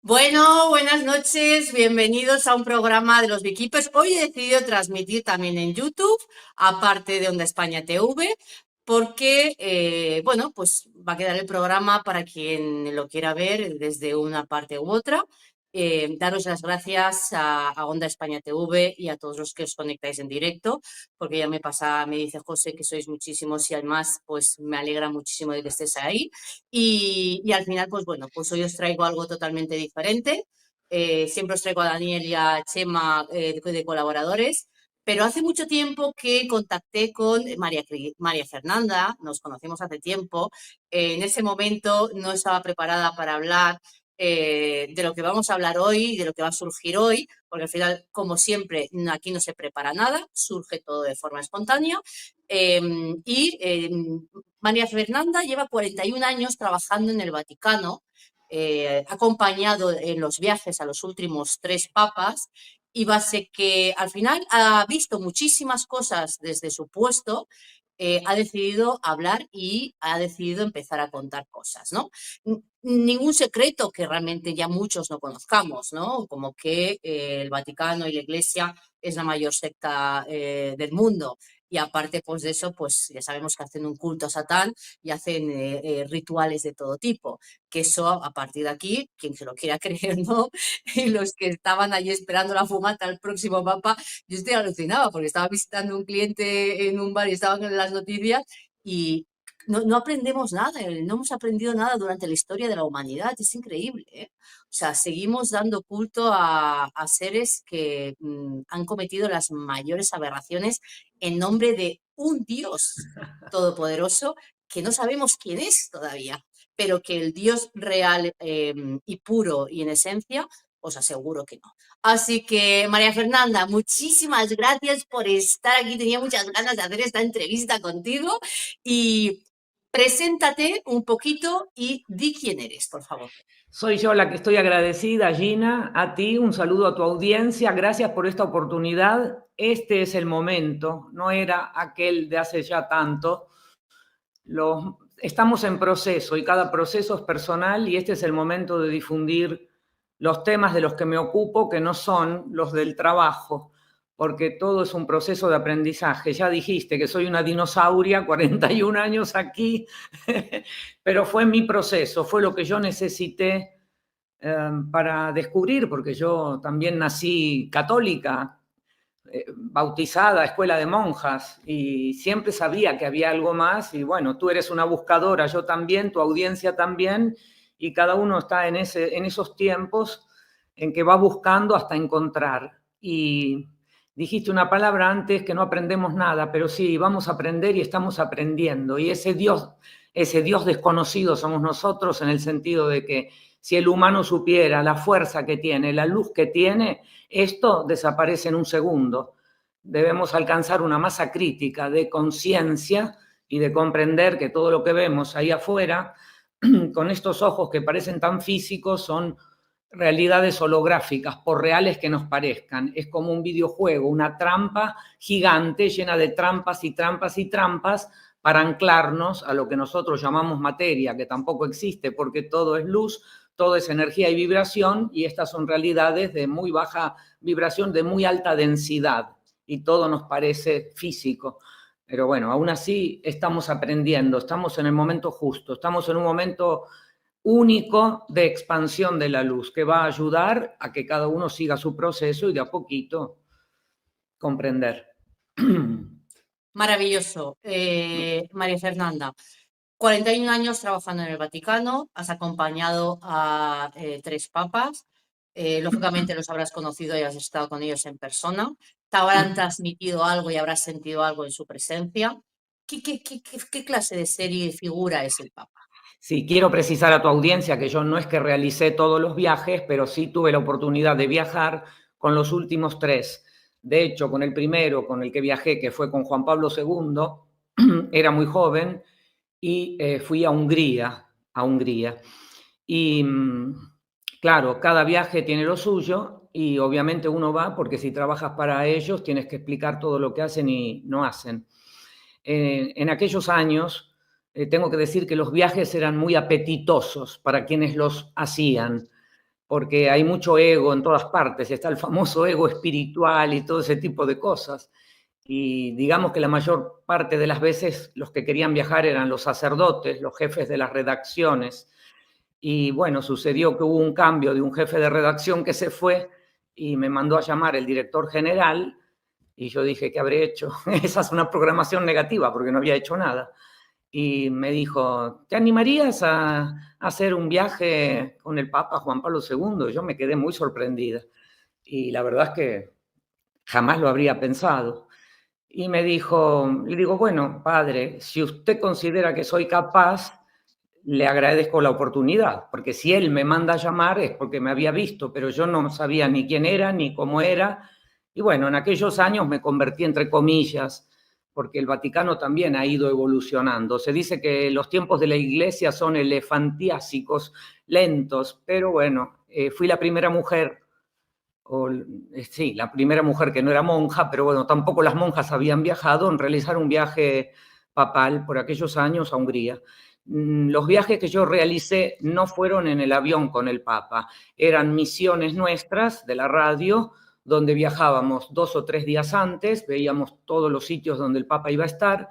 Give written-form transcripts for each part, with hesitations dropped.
Bueno, buenas noches, bienvenidos a un programa de los Beekeepers. Hoy he decidido transmitir también en YouTube, aparte de Onda España TV, porque, bueno, pues va a quedar el programa para quien lo quiera ver desde una parte u otra. Daros las gracias a Onda España TV y a todos los que os conectáis en directo, porque ya me dice José que sois muchísimos y además, pues me alegra muchísimo de que estés ahí. Y al final, pues bueno, pues hoy os traigo algo totalmente diferente. Siempre os traigo a Daniel y a Chema de colaboradores, pero hace mucho tiempo que contacté con María Fernanda, nos conocimos hace tiempo. En ese momento no estaba preparada para hablar de lo que vamos a hablar hoy, de lo que va a surgir hoy, porque al final, como siempre, aquí no se prepara nada, surge todo de forma espontánea. Eh, y María Fernanda lleva 41 años trabajando en el Vaticano, ha acompañado en los viajes a los últimos tres papas y base que al final ha visto muchísimas cosas desde su puesto, ha decidido hablar y ha decidido empezar a contar cosas, ¿no? Ningún secreto que realmente ya muchos no conozcamos, ¿no? Como que el Vaticano y la Iglesia es la mayor secta del mundo. Y aparte pues de eso, pues ya sabemos que hacen un culto a Satán y hacen rituales de todo tipo, que eso a partir de aquí, quien se lo quiera creer, ¿no? Y los que estaban allí esperando la fumata al próximo papa, yo estoy alucinada porque estaba visitando un cliente en un bar y estaban en las noticias y no aprendemos nada, no hemos aprendido nada durante la historia de la humanidad, es increíble, ¿eh? O sea, seguimos dando culto a seres que han cometido las mayores aberraciones en nombre de un Dios todopoderoso que no sabemos quién es todavía, pero que el Dios real y puro y en esencia, os aseguro que no. Así que, María Fernanda, muchísimas gracias por estar aquí. Tenía muchas ganas de hacer esta entrevista contigo y preséntate un poquito y di quién eres, por favor. Soy yo la que estoy agradecida, Gina, a ti, un saludo a tu audiencia, gracias por esta oportunidad. Este es el momento, no era aquel de hace ya tanto. Estamos en proceso y cada proceso es personal y este es el momento de difundir los temas de los que me ocupo, que no son los del trabajo, porque todo es un proceso de aprendizaje. Ya dijiste que soy una dinosauria, 41 años aquí, pero fue mi proceso, fue lo que yo necesité para descubrir, porque yo también nací católica, bautizada, escuela de monjas, y siempre sabía que había algo más, y bueno, tú eres una buscadora, yo también, tu audiencia también, y cada uno está en esos tiempos en que va buscando hasta encontrar. Y dijiste una palabra antes que no aprendemos nada, pero sí, vamos a aprender y estamos aprendiendo, y ese Dios desconocido somos nosotros en el sentido de que si el humano supiera la fuerza que tiene, la luz que tiene, esto desaparece en un segundo. Debemos alcanzar una masa crítica de conciencia y de comprender que todo lo que vemos ahí afuera, con estos ojos que parecen tan físicos, son realidades holográficas, por reales que nos parezcan. Es como un videojuego, una trampa gigante llena de trampas y trampas y trampas para anclarnos a lo que nosotros llamamos materia, que tampoco existe porque todo es luz, todo es energía y vibración, y estas son realidades de muy baja vibración, de muy alta densidad, y todo nos parece físico. Pero bueno, aún así estamos aprendiendo, estamos en el momento justo, estamos en un momento único de expansión de la luz que va a ayudar a que cada uno siga su proceso y de a poquito comprender. Maravilloso, María Fernanda. 41 años trabajando en el Vaticano, has acompañado a tres papas, lógicamente los habrás conocido y has estado con ellos en persona, te habrán transmitido algo y habrás sentido algo en su presencia. ¿Qué clase de serie y figura es el Papa? Sí, quiero precisar a tu audiencia que yo no es que realicé todos los viajes, pero sí tuve la oportunidad de viajar con los últimos tres. De hecho, con el primero, con el que viajé, que fue con Juan Pablo II, era muy joven y fui a Hungría, Y claro, cada viaje tiene lo suyo y obviamente uno va porque si trabajas para ellos tienes que explicar todo lo que hacen y no hacen. En aquellos años, tengo que decir que los viajes eran muy apetitosos para quienes los hacían. porque hay mucho ego en todas partes, está el famoso ego espiritual y todo ese tipo de cosas. Y digamos que la mayor parte de las veces los que querían viajar eran los sacerdotes, los jefes de las redacciones. Y bueno, sucedió que hubo un cambio de un jefe de redacción que se fue y me mandó a llamar el director general y yo dije, ¿qué habré hecho? Esa es una programación negativa porque no había hecho nada. Y me dijo, ¿te animarías a hacer un viaje con el Papa Juan Pablo II? Yo me quedé muy sorprendida y la verdad es que jamás lo habría pensado. Y me dijo, le digo, bueno, padre, si usted considera que soy capaz, le agradezco la oportunidad, porque si él me manda a llamar es porque me había visto, pero yo no sabía ni quién era, ni cómo era. Y bueno, en aquellos años me convertí entre comillas, porque el Vaticano también ha ido evolucionando. Se dice que los tiempos de la Iglesia son elefantiásicos, lentos, pero bueno, fui la primera mujer o, sí, la primera mujer que no era monja, pero bueno, tampoco las monjas habían viajado, en realizar un viaje papal por aquellos años a Hungría. Los viajes que yo realicé no fueron en el avión con el Papa, eran misiones nuestras de la radio, donde viajábamos 2 o 3 días antes, veíamos todos los sitios donde el Papa iba a estar.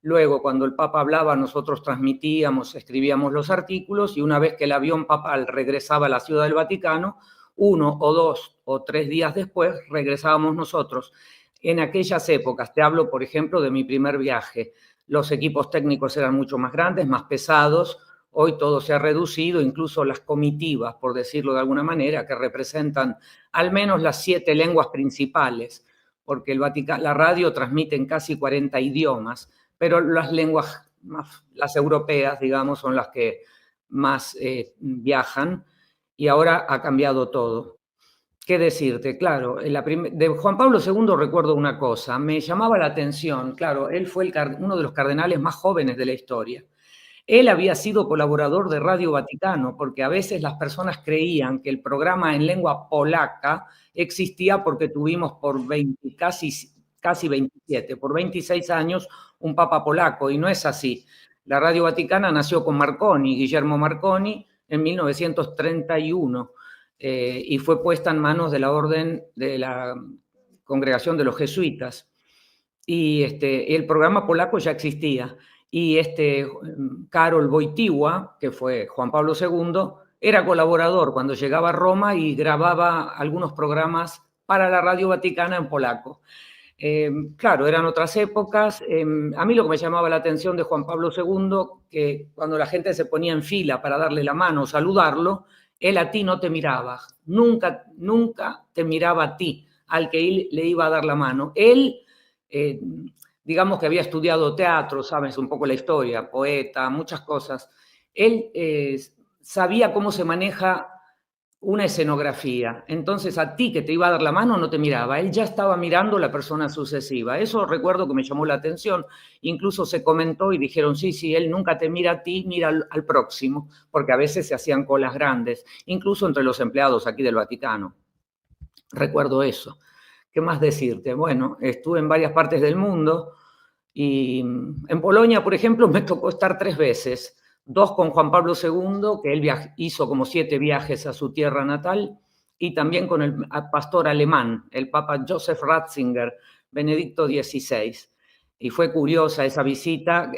Luego, cuando el Papa hablaba, nosotros transmitíamos, escribíamos los artículos, y una vez que el avión papal regresaba a la Ciudad del Vaticano, 1 o 2 o 3 días después regresábamos nosotros. En aquellas épocas, te hablo, por ejemplo, de mi primer viaje, los equipos técnicos eran mucho más grandes, más pesados. Hoy todo se ha reducido, incluso las comitivas, por decirlo de alguna manera, que representan al menos las 7 lenguas principales, porque la radio transmite en casi 40 idiomas, pero las lenguas, las europeas, digamos, son las que más viajan, y ahora ha cambiado todo. ¿Qué decirte? Claro, de Juan Pablo II recuerdo una cosa, me llamaba la atención, claro, él fue uno de los cardenales más jóvenes de la historia. Él había sido colaborador de Radio Vaticano, porque a veces las personas creían que el programa en lengua polaca existía porque tuvimos por casi 27, por 26 años, un papa polaco, y no es así. La Radio Vaticana nació con Marconi, Guillermo Marconi, en 1931, y fue puesta en manos de la Orden de la Congregación de los Jesuitas. Y el programa polaco ya existía. Y Karol Wojtyła, que fue Juan Pablo II, era colaborador cuando llegaba a Roma y grababa algunos programas para la Radio Vaticana en polaco. Claro, eran otras épocas. A mí lo que me llamaba la atención de Juan Pablo II, que cuando la gente se ponía en fila para darle la mano o saludarlo, él a ti no te miraba, nunca, nunca te miraba a ti, al que él le iba a dar la mano. Él, digamos que había estudiado teatro, sabes un poco la historia, poeta, muchas cosas. Él sabía cómo se maneja una escenografía. Entonces, a ti que te iba a dar la mano no te miraba, él ya estaba mirando a la persona sucesiva. Eso recuerdo que me llamó la atención. Incluso se comentó y dijeron, sí, él nunca te mira a ti, mira al próximo, porque a veces se hacían colas grandes, incluso entre los empleados aquí del Vaticano. Recuerdo eso. ¿Qué más decirte? Bueno, estuve en varias partes del mundo y en Polonia, por ejemplo, me tocó estar 3 veces. 2 con Juan Pablo II, que él hizo como 7 viajes a su tierra natal, y también con el pastor alemán, el Papa Joseph Ratzinger, Benedicto XVI. Y fue curiosa esa visita,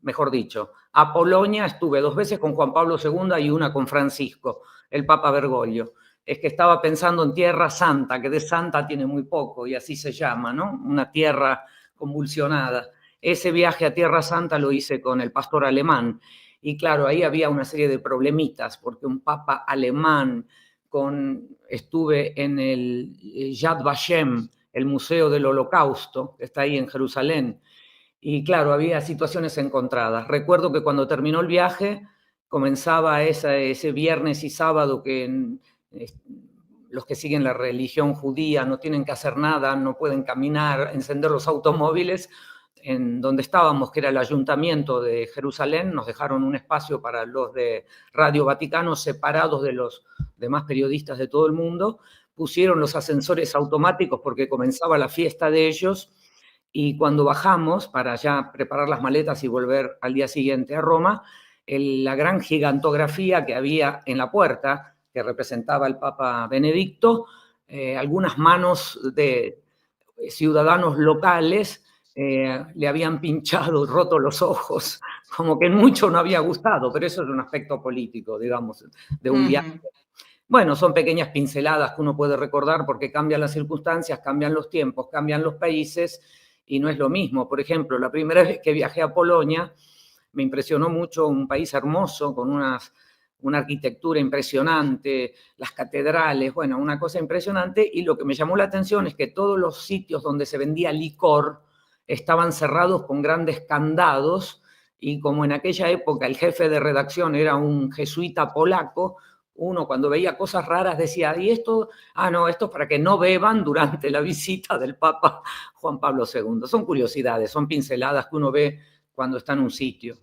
mejor dicho. A Polonia estuve 2 veces con Juan Pablo II y una con Francisco, el Papa Bergoglio. Es que estaba pensando en Tierra Santa, que de santa tiene muy poco, y así se llama, ¿no? Una tierra convulsionada. Ese viaje a Tierra Santa lo hice con el pastor alemán. Y claro, ahí había una serie de problemitas, porque un papa alemán, estuve en el Yad Vashem, el Museo del Holocausto, que está ahí en Jerusalén, y claro, había situaciones encontradas. Recuerdo que cuando terminó el viaje, comenzaba ese viernes y sábado que los que siguen la religión judía no tienen que hacer nada, no pueden caminar, encender los automóviles. En donde estábamos, que era el Ayuntamiento de Jerusalén, nos dejaron un espacio para los de Radio Vaticano separados de los demás periodistas de todo el mundo, pusieron los ascensores automáticos porque comenzaba la fiesta de ellos, y cuando bajamos para ya preparar las maletas y volver al día siguiente a Roma, la gran gigantografía que había en la puerta que representaba el Papa Benedicto, algunas manos de ciudadanos locales le habían pinchado, roto los ojos, como que en mucho no había gustado, pero eso es un aspecto político, digamos, de un viaje. Ujú. Bueno, son pequeñas pinceladas que uno puede recordar porque cambian las circunstancias, cambian los tiempos, cambian los países y no es lo mismo. Por ejemplo, la primera vez que viajé a Polonia me impresionó mucho, un país hermoso con una arquitectura impresionante, las catedrales, bueno, una cosa impresionante, y lo que me llamó la atención es que todos los sitios donde se vendía licor estaban cerrados con grandes candados, y como en aquella época el jefe de redacción era un jesuita polaco, uno cuando veía cosas raras decía, ¿y esto? Ah, no, esto es para que no beban durante la visita del Papa Juan Pablo II. Son curiosidades, son pinceladas que uno ve cuando está en un sitio.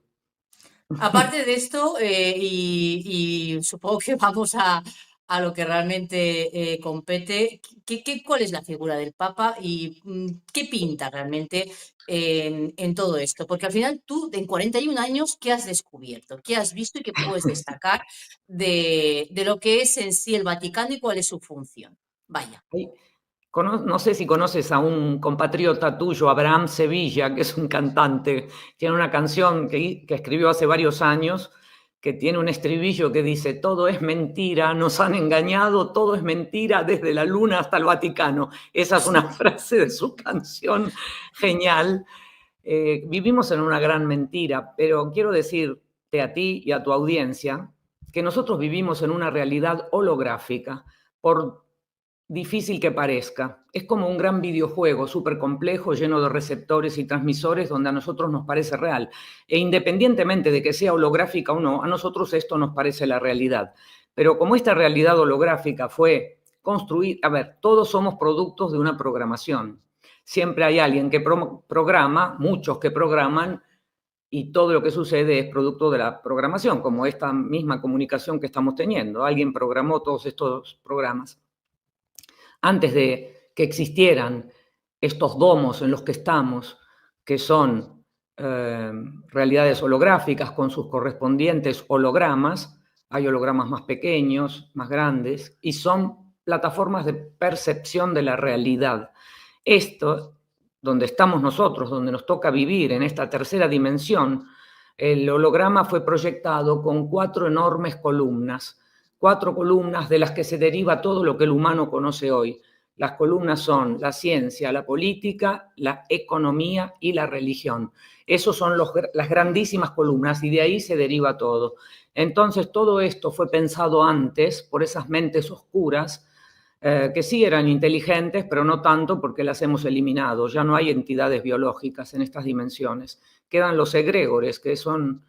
Aparte de esto, y supongo que vamos a lo que realmente compete, ¿cuál es la figura del Papa y qué pinta realmente en todo esto? Porque al final tú, en 41 años, ¿qué has descubierto? ¿Qué has visto y qué puedes destacar de lo que es en sí el Vaticano y cuál es su función? Vaya. No sé si conoces a un compatriota tuyo, Abraham Sevilla, que es un cantante. Tiene una canción que escribió hace varios años que tiene un estribillo que dice: todo es mentira, nos han engañado, todo es mentira, desde la luna hasta el Vaticano. Esa es una frase de su canción genial. Vivimos en una gran mentira, pero quiero decirte a ti y a tu audiencia que nosotros vivimos en una realidad holográfica. Por difícil que parezca, es como un gran videojuego súper complejo, lleno de receptores y transmisores, donde a nosotros nos parece real. E independientemente de que sea holográfica o no, a nosotros esto nos parece la realidad. Pero como esta realidad holográfica fue construida, a ver, todos somos productos de una programación. Siempre hay alguien que programa, muchos que programan, y todo lo que sucede es producto de la programación, como esta misma comunicación que estamos teniendo. Alguien programó todos estos programas. Antes de que existieran estos domos en los que estamos, que son realidades holográficas con sus correspondientes hologramas, hay hologramas más pequeños, más grandes, y son plataformas de percepción de la realidad. Esto, donde estamos nosotros, donde nos toca vivir en esta tercera dimensión, el holograma fue proyectado con 4 enormes columnas, 4 columnas de las que se deriva todo lo que el humano conoce hoy. Las columnas son la ciencia, la política, la economía y la religión. Esas son las grandísimas columnas y de ahí se deriva todo. Entonces todo esto fue pensado antes por esas mentes oscuras que sí eran inteligentes, pero no tanto porque las hemos eliminado. Ya no hay entidades biológicas en estas dimensiones. Quedan los egregores, que son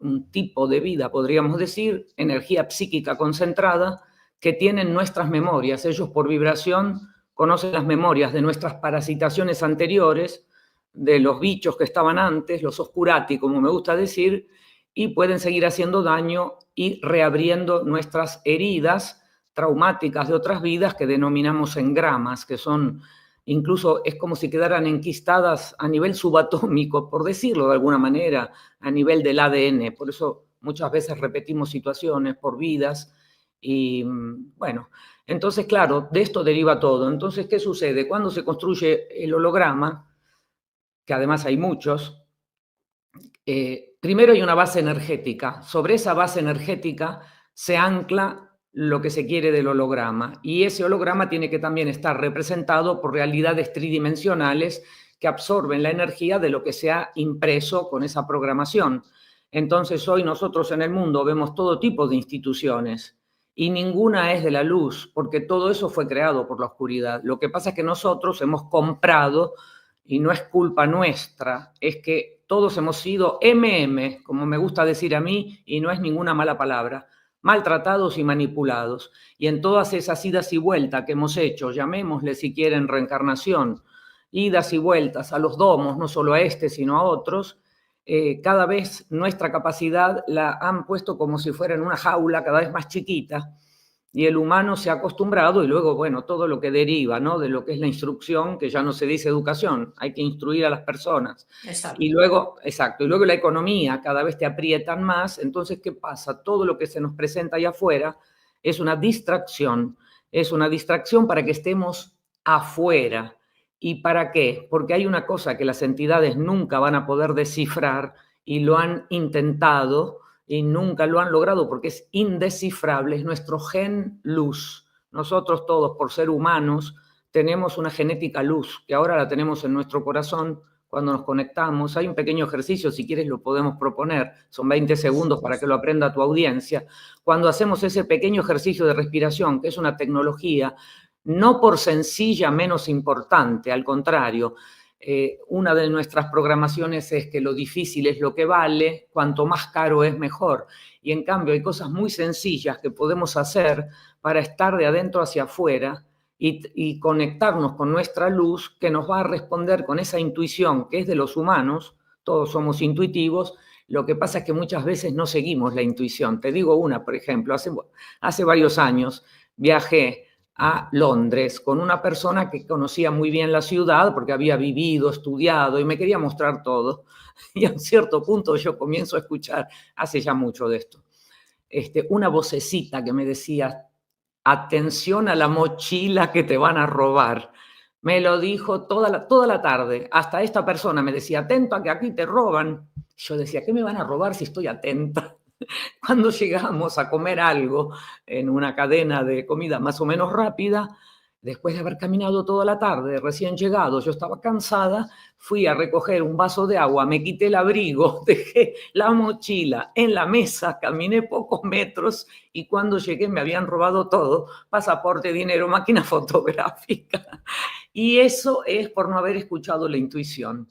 un tipo de vida, podríamos decir, energía psíquica concentrada, que tienen nuestras memorias. Ellos por vibración conocen las memorias de nuestras parasitaciones anteriores, de los bichos que estaban antes, los oscurati, como me gusta decir, y pueden seguir haciendo daño y reabriendo nuestras heridas traumáticas de otras vidas que denominamos engramas, que son incluso es como si quedaran enquistadas a nivel subatómico, por decirlo de alguna manera, a nivel del ADN. Por eso muchas veces repetimos situaciones por vidas y bueno, entonces claro, de esto deriva todo. Entonces, ¿qué sucede? Cuando se construye el holograma, que además hay muchos, primero hay una base energética. Sobre esa base energética se ancla lo que se quiere del holograma, y ese holograma tiene que también estar representado por realidades tridimensionales que absorben la energía de lo que se ha impreso con esa programación. Entonces hoy nosotros en el mundo vemos todo tipo de instituciones y ninguna es de la luz, porque todo eso fue creado por la oscuridad. Lo que pasa es que nosotros hemos comprado, y no es culpa nuestra, es que todos hemos sido como me gusta decir a mí, y no es ninguna mala palabra, maltratados y manipulados. Y en todas esas idas y vueltas que hemos hecho, llamémosle si quieren reencarnación, idas y vueltas a los domos, no solo a este, sino a otros, cada vez nuestra capacidad la han puesto como si fuera en una jaula cada vez más chiquita, y el humano se ha acostumbrado, y luego, bueno, todo lo que deriva, ¿no?, de lo que es la instrucción, que ya no se dice educación, hay que instruir a las personas. Exacto. Y luego, exacto, y luego la economía, cada vez te aprietan más. Entonces, ¿qué pasa? Todo lo que se nos presenta allá afuera es una distracción para que estemos afuera. ¿Y para qué? Porque hay una cosa que las entidades nunca van a poder descifrar y lo han intentado y nunca lo han logrado porque es indescifrable, es nuestro gen luz. Nosotros todos, por ser humanos, tenemos una genética luz, que ahora la tenemos en nuestro corazón cuando nos conectamos. Hay un pequeño ejercicio, si quieres lo podemos proponer, son 20 segundos para que lo aprenda tu audiencia. Cuando hacemos ese pequeño ejercicio de respiración, que es una tecnología, no por sencilla menos importante, al contrario, una de nuestras programaciones es que lo difícil es lo que vale, cuanto más caro es mejor. Y en cambio hay cosas muy sencillas que podemos hacer para estar de adentro hacia afuera y conectarnos con nuestra luz que nos va a responder con esa intuición que es de los humanos, todos somos intuitivos, lo que pasa es que muchas veces no seguimos la intuición. Te digo una, por ejemplo, hace varios años viajé a Londres con una persona que conocía muy bien la ciudad porque había vivido, estudiado y me quería mostrar todo. Y a un cierto punto yo comienzo a escuchar, hace ya mucho de esto, una vocecita que me decía, atención a la mochila que te van a robar. Me lo dijo toda la tarde. Hasta esta persona me decía, atento a que aquí te roban. Yo decía, ¿qué me van a robar si estoy atenta? Cuando llegamos a comer algo en una cadena de comida más o menos rápida, después de haber caminado toda la tarde, recién llegado, yo estaba cansada, fui a recoger un vaso de agua, me quité el abrigo, dejé la mochila en la mesa, caminé pocos metros y cuando llegué me habían robado todo, pasaporte, dinero, máquina fotográfica. Y eso es por no haber escuchado la intuición.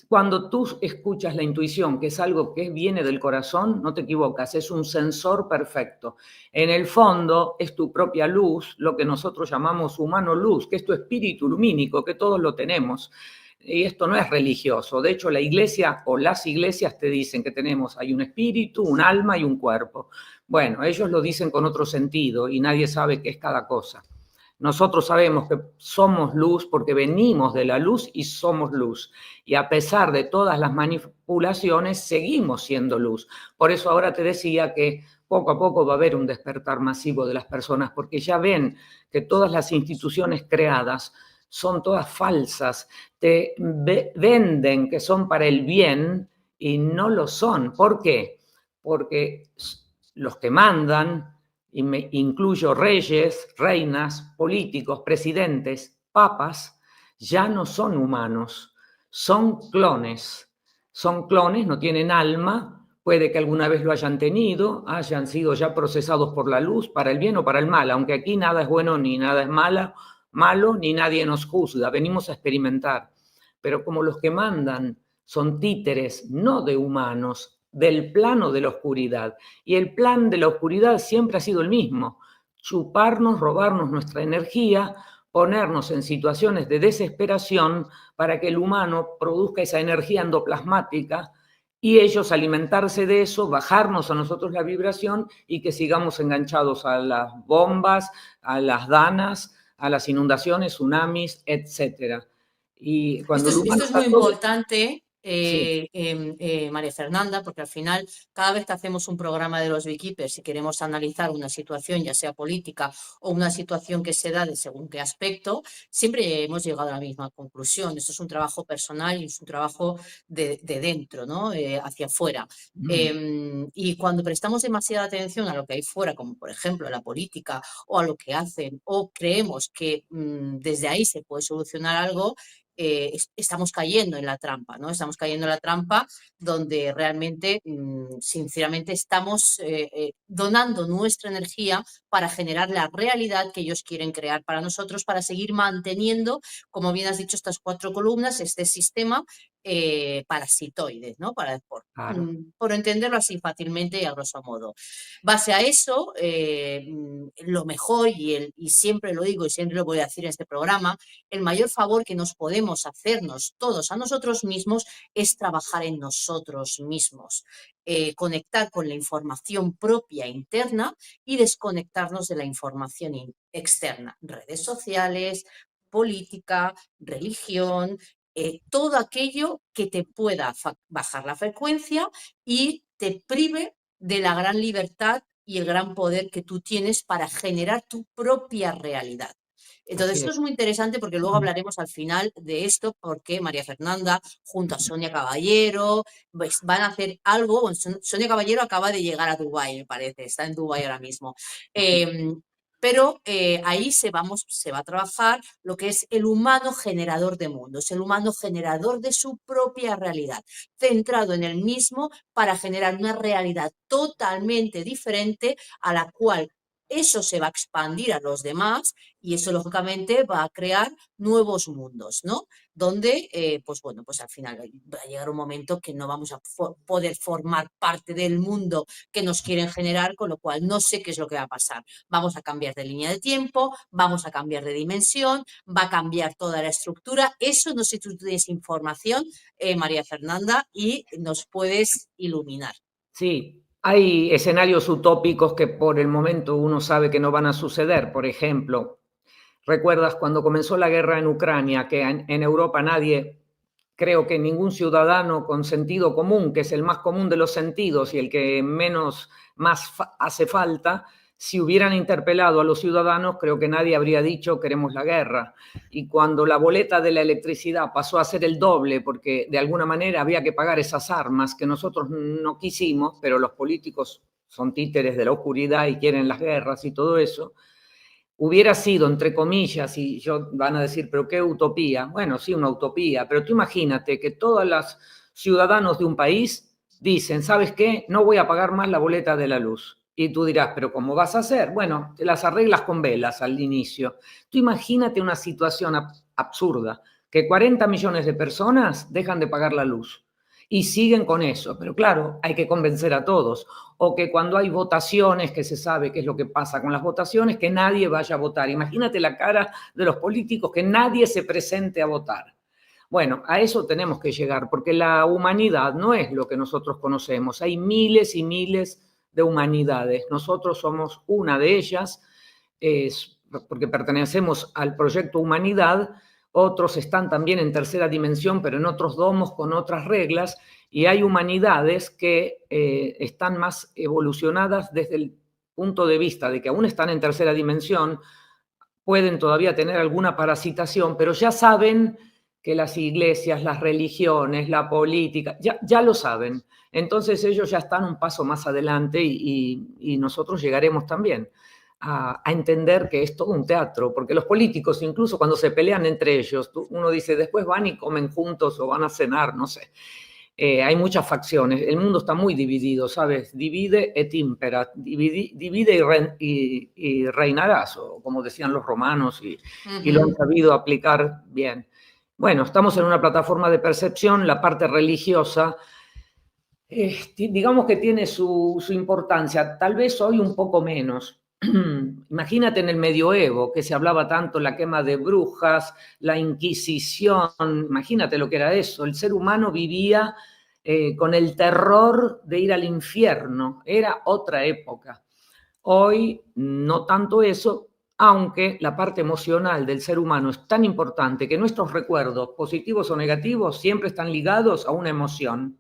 Cuando tú escuchas la intuición, que es algo que viene del corazón, no te equivocas, es un sensor perfecto. En el fondo es tu propia luz, lo que nosotros llamamos humano luz, que es tu espíritu lumínico, que todos lo tenemos. Y esto no es religioso. De hecho, la iglesia o las iglesias te dicen que hay un espíritu, un alma y un cuerpo. Bueno, ellos lo dicen con otro sentido y nadie sabe qué es cada cosa. Nosotros sabemos que somos luz porque venimos de la luz y somos luz. Y a pesar de todas las manipulaciones, seguimos siendo luz. Por eso ahora te decía que poco a poco va a haber un despertar masivo de las personas, porque ya ven que todas las instituciones creadas son todas falsas, te venden que son para el bien y no lo son. ¿Por qué? Porque los que mandan, y me incluyo reyes, reinas, políticos, presidentes, papas, ya no son humanos, son clones. Son clones, no tienen alma, puede que alguna vez lo hayan tenido, hayan sido ya procesados por la luz, para el bien o para el mal, aunque aquí nada es bueno ni nada es malo, ni nadie nos juzga, venimos a experimentar. Pero como los que mandan son títeres, no de humanos, del plano de la oscuridad. Y el plan de la oscuridad siempre ha sido el mismo: chuparnos, robarnos nuestra energía, ponernos en situaciones de desesperación para que el humano produzca esa energía endoplasmática y ellos alimentarse de eso, bajarnos a nosotros la vibración y que sigamos enganchados a las bombas, a las danas, a las inundaciones, tsunamis, etcétera. Y cuando el humano Esto es está muy todo... importante, Sí. María Fernanda, porque al final, cada vez que hacemos un programa de los Beekeepers, si queremos analizar una situación, ya sea política o una situación que se da de según qué aspecto, siempre hemos llegado a la misma conclusión. Esto es un trabajo personal y es un trabajo de dentro, ¿no? Hacia afuera. Y cuando prestamos demasiada atención a lo que hay fuera, como por ejemplo la política o a lo que hacen, o creemos que desde ahí se puede solucionar algo, estamos cayendo en la trampa, ¿no? Estamos cayendo en la trampa donde realmente, sinceramente, estamos donando nuestra energía para generar la realidad que ellos quieren crear para nosotros, para seguir manteniendo, como bien has dicho, estas cuatro columnas, este sistema parasitoide, ¿no? Claro. Por entenderlo así fácilmente y a grosso modo. Base a eso, lo mejor, y siempre lo digo y siempre lo voy a decir en este programa, el mayor favor que nos podemos hacernos todos a nosotros mismos es trabajar en nosotros mismos, conectar con la información propia interna y desconectarnos de la información externa, redes sociales, política, religión, todo aquello que te pueda bajar la frecuencia y te prive de la gran libertad y el gran poder que tú tienes para generar tu propia realidad. Entonces, Así esto es. es muy interesante porque luego hablaremos al final de esto, porque María Fernanda, junto a Sonia Caballero, pues, van a hacer algo. Bueno, Sonia Caballero acaba de llegar a Dubái, me parece, está en Dubái ahora mismo. Pero ahí se va a trabajar lo que es el humano generador de mundos, el humano generador de su propia realidad, centrado en el mismo para generar una realidad totalmente diferente a la cual eso se va a expandir a los demás y eso lógicamente va a crear nuevos mundos, ¿no? Donde, pues bueno, pues al final va a llegar un momento que no vamos a poder formar parte del mundo que nos quieren generar, con lo cual no sé qué es lo que va a pasar. Vamos a cambiar de línea de tiempo, vamos a cambiar de dimensión, va a cambiar toda la estructura. Eso no sé si tú tienes información, María Fernanda, y nos puedes iluminar. Sí, hay escenarios utópicos que por el momento uno sabe que no van a suceder. Por ejemplo, ¿recuerdas cuando comenzó la guerra en Ucrania, que en Europa nadie, creo que ningún ciudadano con sentido común, que es el más común de los sentidos y el que menos más hace falta, si hubieran interpelado a los ciudadanos, creo que nadie habría dicho queremos la guerra? Y cuando la boleta de la electricidad pasó a ser el doble, porque de alguna manera había que pagar esas armas que nosotros no quisimos, pero los políticos son títeres de la oscuridad y quieren las guerras y todo eso, hubiera sido, entre comillas, y yo van a decir, pero qué utopía. Bueno, sí, una utopía, pero tú imagínate que todos los ciudadanos de un país dicen, ¿sabes qué? No voy a pagar más la boleta de la luz. Y tú dirás, ¿pero cómo vas a hacer? Bueno, te las arreglas con velas al inicio. Tú imagínate una situación absurda, que 40 millones de personas dejan de pagar la luz y siguen con eso. Pero claro, hay que convencer a todos. O que cuando hay votaciones, que se sabe qué es lo que pasa con las votaciones, que nadie vaya a votar. Imagínate la cara de los políticos, que nadie se presente a votar. Bueno, a eso tenemos que llegar, porque la humanidad no es lo que nosotros conocemos. Hay miles y miles de humanidades. Nosotros somos una de ellas, porque pertenecemos al proyecto Humanidad. Otros están también en tercera dimensión, pero en otros domos con otras reglas, y hay humanidades que están más evolucionadas desde el punto de vista de que aún están en tercera dimensión, pueden todavía tener alguna parasitación, pero ya saben que las iglesias, las religiones, la política, ya lo saben. Entonces ellos ya están un paso más adelante y nosotros llegaremos también a entender que es todo un teatro, porque los políticos, incluso cuando se pelean entre ellos, uno dice, después van y comen juntos o van a cenar, no sé. Hay muchas facciones, el mundo está muy dividido, ¿sabes? Divide et impera, divide y reinarás, o como decían los romanos, y lo han sabido aplicar bien. Bueno, estamos en una plataforma de percepción, la parte religiosa, digamos que tiene su importancia, tal vez hoy un poco menos. Imagínate en el medioevo, que se hablaba tanto la quema de brujas, la Inquisición, imagínate lo que era eso. El ser humano vivía con el terror de ir al infierno, era otra época. Hoy no tanto eso, aunque la parte emocional del ser humano es tan importante que nuestros recuerdos, positivos o negativos, siempre están ligados a una emoción.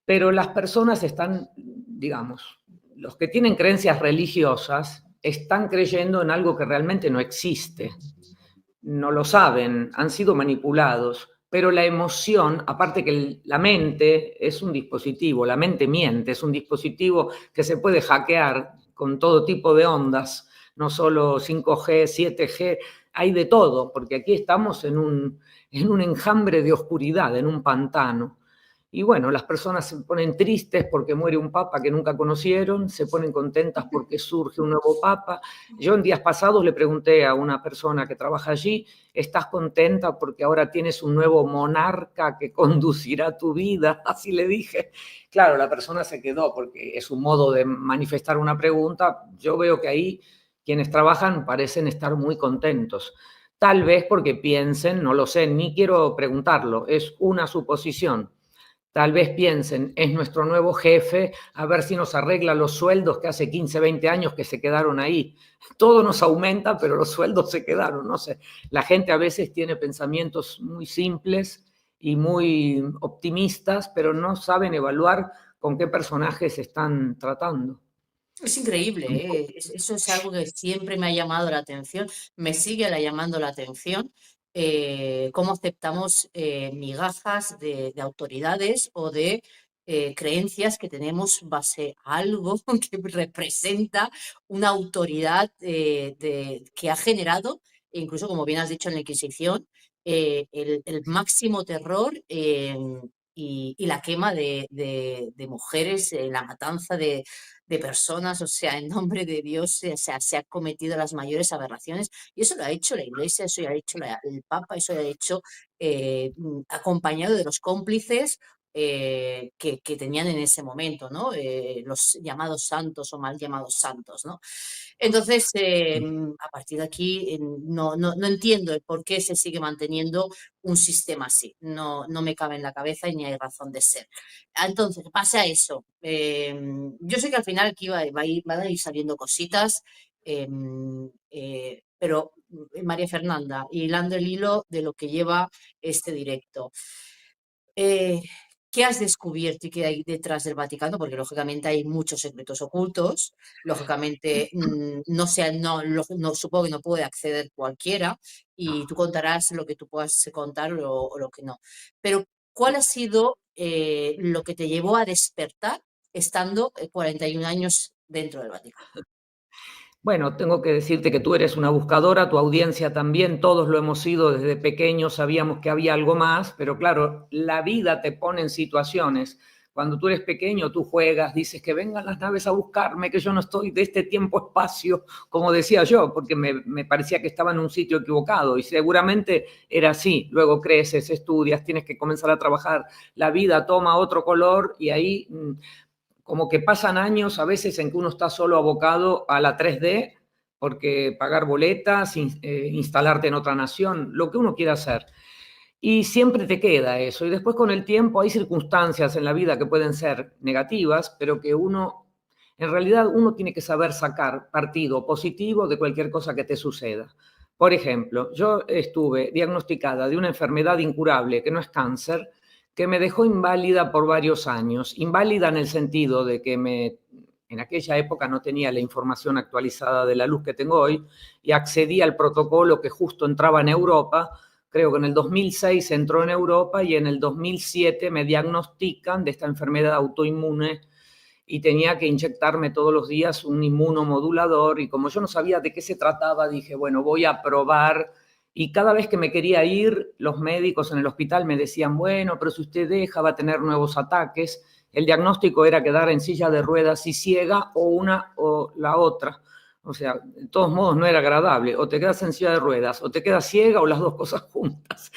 Pero las personas están, digamos, los que tienen creencias religiosas están creyendo en algo que realmente no existe. No lo saben, han sido manipulados, pero la emoción, aparte que la mente es un dispositivo, la mente miente, es un dispositivo que se puede hackear con todo tipo de ondas, no solo 5G, 7G, hay de todo, porque aquí estamos en un enjambre de oscuridad, en un pantano. Y bueno, las personas se ponen tristes porque muere un papa que nunca conocieron, se ponen contentas porque surge un nuevo papa. Yo en días pasados le pregunté a una persona que trabaja allí, ¿estás contenta porque ahora tienes un nuevo monarca que conducirá tu vida? Así le dije. Claro, la persona se quedó porque es un modo de manifestar una pregunta. Yo veo que ahí quienes trabajan parecen estar muy contentos. Tal vez porque piensen, no lo sé, ni quiero preguntarlo, es una suposición. Tal vez piensen, es nuestro nuevo jefe, a ver si nos arregla los sueldos que hace 15, 20 años que se quedaron ahí. Todo nos aumenta, pero los sueldos se quedaron, no sé. La gente a veces tiene pensamientos muy simples y muy optimistas, pero no saben evaluar con qué personajes están tratando. Es increíble, ¿eh? Eso es algo que siempre me ha llamado la atención, me sigue llamando la atención, cómo aceptamos migajas de autoridades o de creencias que tenemos base a algo que representa una autoridad que ha generado, e incluso como bien has dicho en la Inquisición, el máximo terror y la quema de mujeres, la matanza de personas, o sea, en nombre de Dios, o sea, se ha cometido las mayores aberraciones y eso lo ha hecho la Iglesia, eso ya lo ha hecho el Papa, eso lo ha hecho acompañado de los cómplices que tenían en ese momento, ¿no? Los llamados santos o mal llamados santos, ¿no? Entonces, a partir de aquí, no entiendo el por qué se sigue manteniendo un sistema así. No me cabe en la cabeza y ni hay razón de ser. Entonces, pasa eso. Yo sé que al final aquí van a ir saliendo cositas, pero María Fernanda, hilando el hilo de lo que lleva este directo. Eh, ¿Qué has descubierto y qué hay detrás del Vaticano? Porque lógicamente hay muchos secretos ocultos, lógicamente no, sea, no supongo que no puede acceder cualquiera y tú contarás lo que tú puedas contar o lo que no. Pero ¿cuál ha sido lo que te llevó a despertar estando 41 años dentro del Vaticano? Bueno, tengo que decirte que tú eres una buscadora, tu audiencia también, todos lo hemos sido desde pequeños, sabíamos que había algo más, pero claro, la vida te pone en situaciones. Cuando tú eres pequeño, tú juegas, dices que vengan las naves a buscarme, que yo no estoy de este tiempo-espacio, como decía yo, porque me parecía que estaba en un sitio equivocado y seguramente era así. Luego creces, estudias, tienes que comenzar a trabajar, la vida toma otro color y ahí como que pasan años a veces en que uno está solo abocado a la 3D, porque pagar boletas, instalarte en otra nación, lo que uno quiera hacer. Y siempre te queda eso. Y después con el tiempo hay circunstancias en la vida que pueden ser negativas, pero que en realidad uno tiene que saber sacar partido positivo de cualquier cosa que te suceda. Por ejemplo, yo estuve diagnosticada de una enfermedad incurable que no es cáncer, que me dejó inválida por varios años. Inválida en el sentido de que en aquella época no tenía la información actualizada de la luz que tengo hoy y accedí al protocolo que justo entraba en Europa. Creo que en el 2006 entró en Europa y en el 2007 me diagnostican de esta enfermedad autoinmune y tenía que inyectarme todos los días un inmunomodulador y como yo no sabía de qué se trataba, dije, bueno, voy a probar. Y cada vez que me quería ir, los médicos en el hospital me decían, bueno, pero si usted deja, va a tener nuevos ataques. El diagnóstico era quedar en silla de ruedas y ciega o una o la otra. O sea, de todos modos no era agradable. O te quedas en silla de ruedas o te quedas ciega o las dos cosas juntas.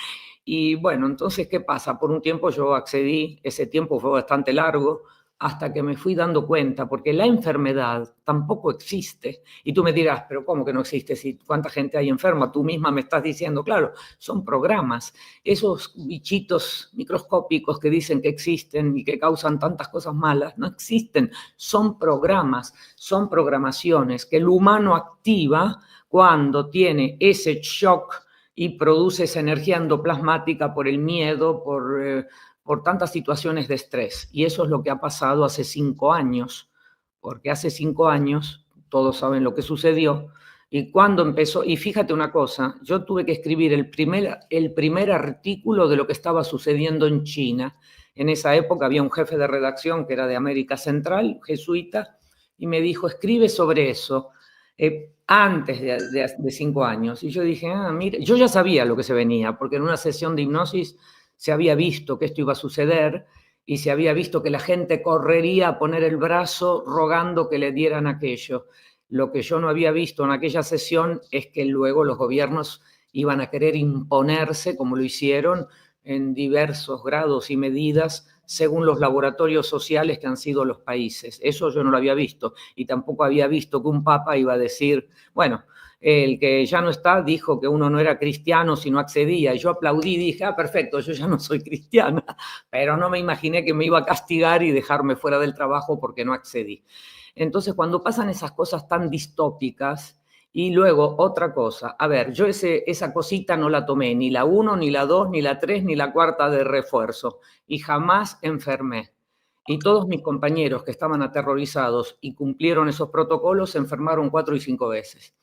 Y bueno, entonces, ¿qué pasa? Por un tiempo yo accedí, ese tiempo fue bastante largo, hasta que me fui dando cuenta, porque la enfermedad tampoco existe. Y tú me dirás, pero ¿cómo que no existe? Si cuánta gente hay enferma, tú misma me estás diciendo, claro, son programas. Esos bichitos microscópicos que dicen que existen y que causan tantas cosas malas, no existen. Son programas, son programaciones que el humano activa cuando tiene ese shock y produce esa energía endoplasmática por el miedo, por tantas situaciones de estrés. Y eso es lo que ha pasado hace 5 años, porque hace 5 años, todos saben lo que sucedió, y cuando empezó, y fíjate una cosa, yo tuve que escribir el primer artículo de lo que estaba sucediendo en China. En esa época había un jefe de redacción que era de América Central, jesuita, y me dijo, escribe sobre eso. Antes de 5 años. Y yo dije, mira, yo ya sabía lo que se venía, porque en una sesión de hipnosis se había visto que esto iba a suceder y se había visto que la gente correría a poner el brazo rogando que le dieran aquello. Lo que yo no había visto en aquella sesión es que luego los gobiernos iban a querer imponerse, como lo hicieron, en diversos grados y medidas según los laboratorios sociales que han sido los países. Eso yo no lo había visto y tampoco había visto que un papa iba a decir, bueno, el que ya no está dijo que uno no era cristiano si no accedía. Y yo aplaudí y dije, perfecto, yo ya no soy cristiana, pero no me imaginé que me iba a castigar y dejarme fuera del trabajo porque no accedí. Entonces, cuando pasan esas cosas tan distópicas, y luego otra cosa, a ver, yo esa cosita no la tomé, ni la 1, ni la 2, ni la 3, ni la cuarta de refuerzo, y jamás enfermé. Y todos mis compañeros que estaban aterrorizados y cumplieron esos protocolos se enfermaron 4 y 5 veces.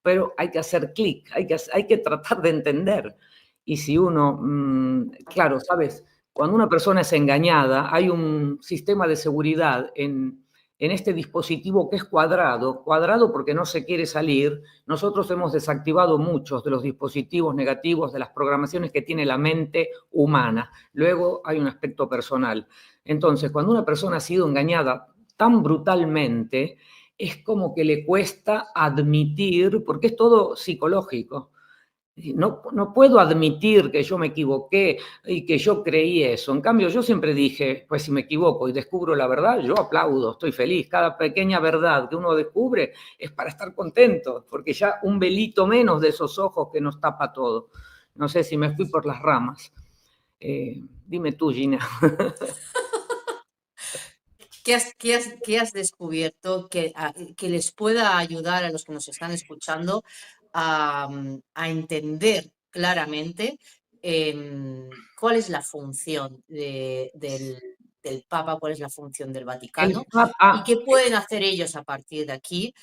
Pero hay que hacer clic, hay que tratar de entender. Y si uno, claro, ¿sabes? Cuando una persona es engañada, hay un sistema de seguridad en este dispositivo que es cuadrado porque no se quiere salir. Nosotros hemos desactivado muchos de los dispositivos negativos, de las programaciones que tiene la mente humana. Luego hay un aspecto personal. Entonces, cuando una persona ha sido engañada tan brutalmente, es como que le cuesta admitir, porque es todo psicológico. No puedo admitir que yo me equivoqué y que yo creí eso. En cambio, yo siempre dije, pues si me equivoco y descubro la verdad, yo aplaudo, estoy feliz. Cada pequeña verdad que uno descubre es para estar contento, porque ya un velito menos de esos ojos que nos tapa todo. No sé si me fui por las ramas. Dime tú, Gina. ¿Qué has descubierto que les pueda ayudar a los que nos están escuchando a entender claramente cuál es la función del Papa, cuál es la función del El Vaticano y Papa, qué pueden hacer ellos a partir de aquí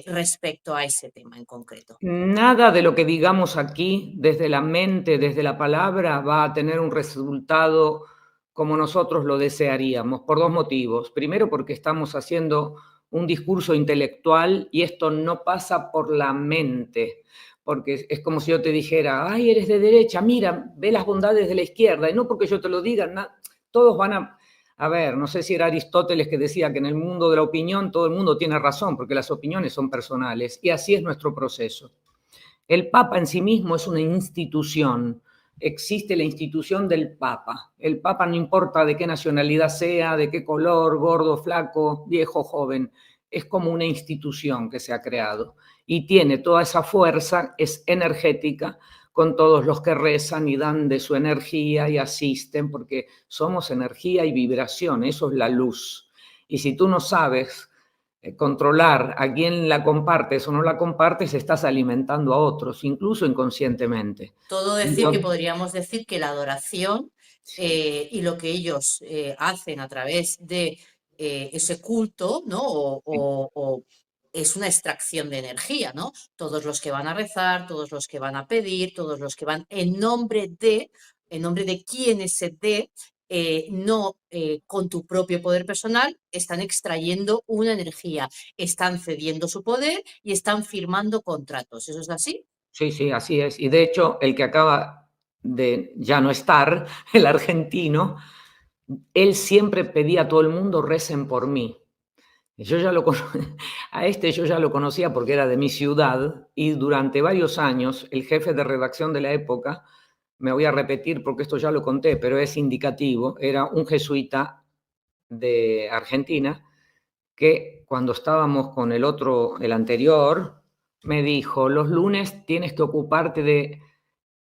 respecto a ese tema en concreto? nada de lo que digamos aquí, desde la mente, desde la palabra, va a tener un resultado como nosotros lo desearíamos, por 2 motivos. Primero, porque estamos haciendo un discurso intelectual y esto no pasa por la mente, porque es como si yo te dijera, ay, eres de derecha, mira, ve las bondades de la izquierda, y no porque yo te lo diga, todos van a ver, no sé si era Aristóteles que decía que en el mundo de la opinión todo el mundo tiene razón, porque las opiniones son personales, y así es nuestro proceso. El Papa en sí mismo es una institución. Existe la institución del Papa. El Papa no importa de qué nacionalidad sea, de qué color, gordo, flaco, viejo, joven. Es como una institución que se ha creado y tiene toda esa fuerza, es energética, con todos los que rezan y dan de su energía y asisten, porque somos energía y vibración, eso es la luz. Y si tú no sabes controlar a quién la compartes o no la compartes, estás alimentando a otros, incluso inconscientemente. Todo decir que Entonces, podríamos decir que la adoración sí, y lo que ellos hacen a través de ese culto, ¿no? O es una extracción de energía, ¿no? Todos los que van a rezar, todos los que van a pedir, todos los que van en nombre de quien ese de, no con tu propio poder personal, están extrayendo una energía, están cediendo su poder y están firmando contratos. ¿Eso es así? sí, sí, así es. Y de hecho, el que acaba de ya no estar, el argentino, él siempre pedía a todo el mundo, recen por mí. Yo ya lo a este yo ya lo conocía porque era de mi ciudad y durante varios años el jefe de redacción de la época, me voy a repetir porque esto ya lo conté, pero es indicativo, era un jesuita de Argentina que cuando estábamos con el otro, el anterior, me dijo, los lunes tienes que ocuparte de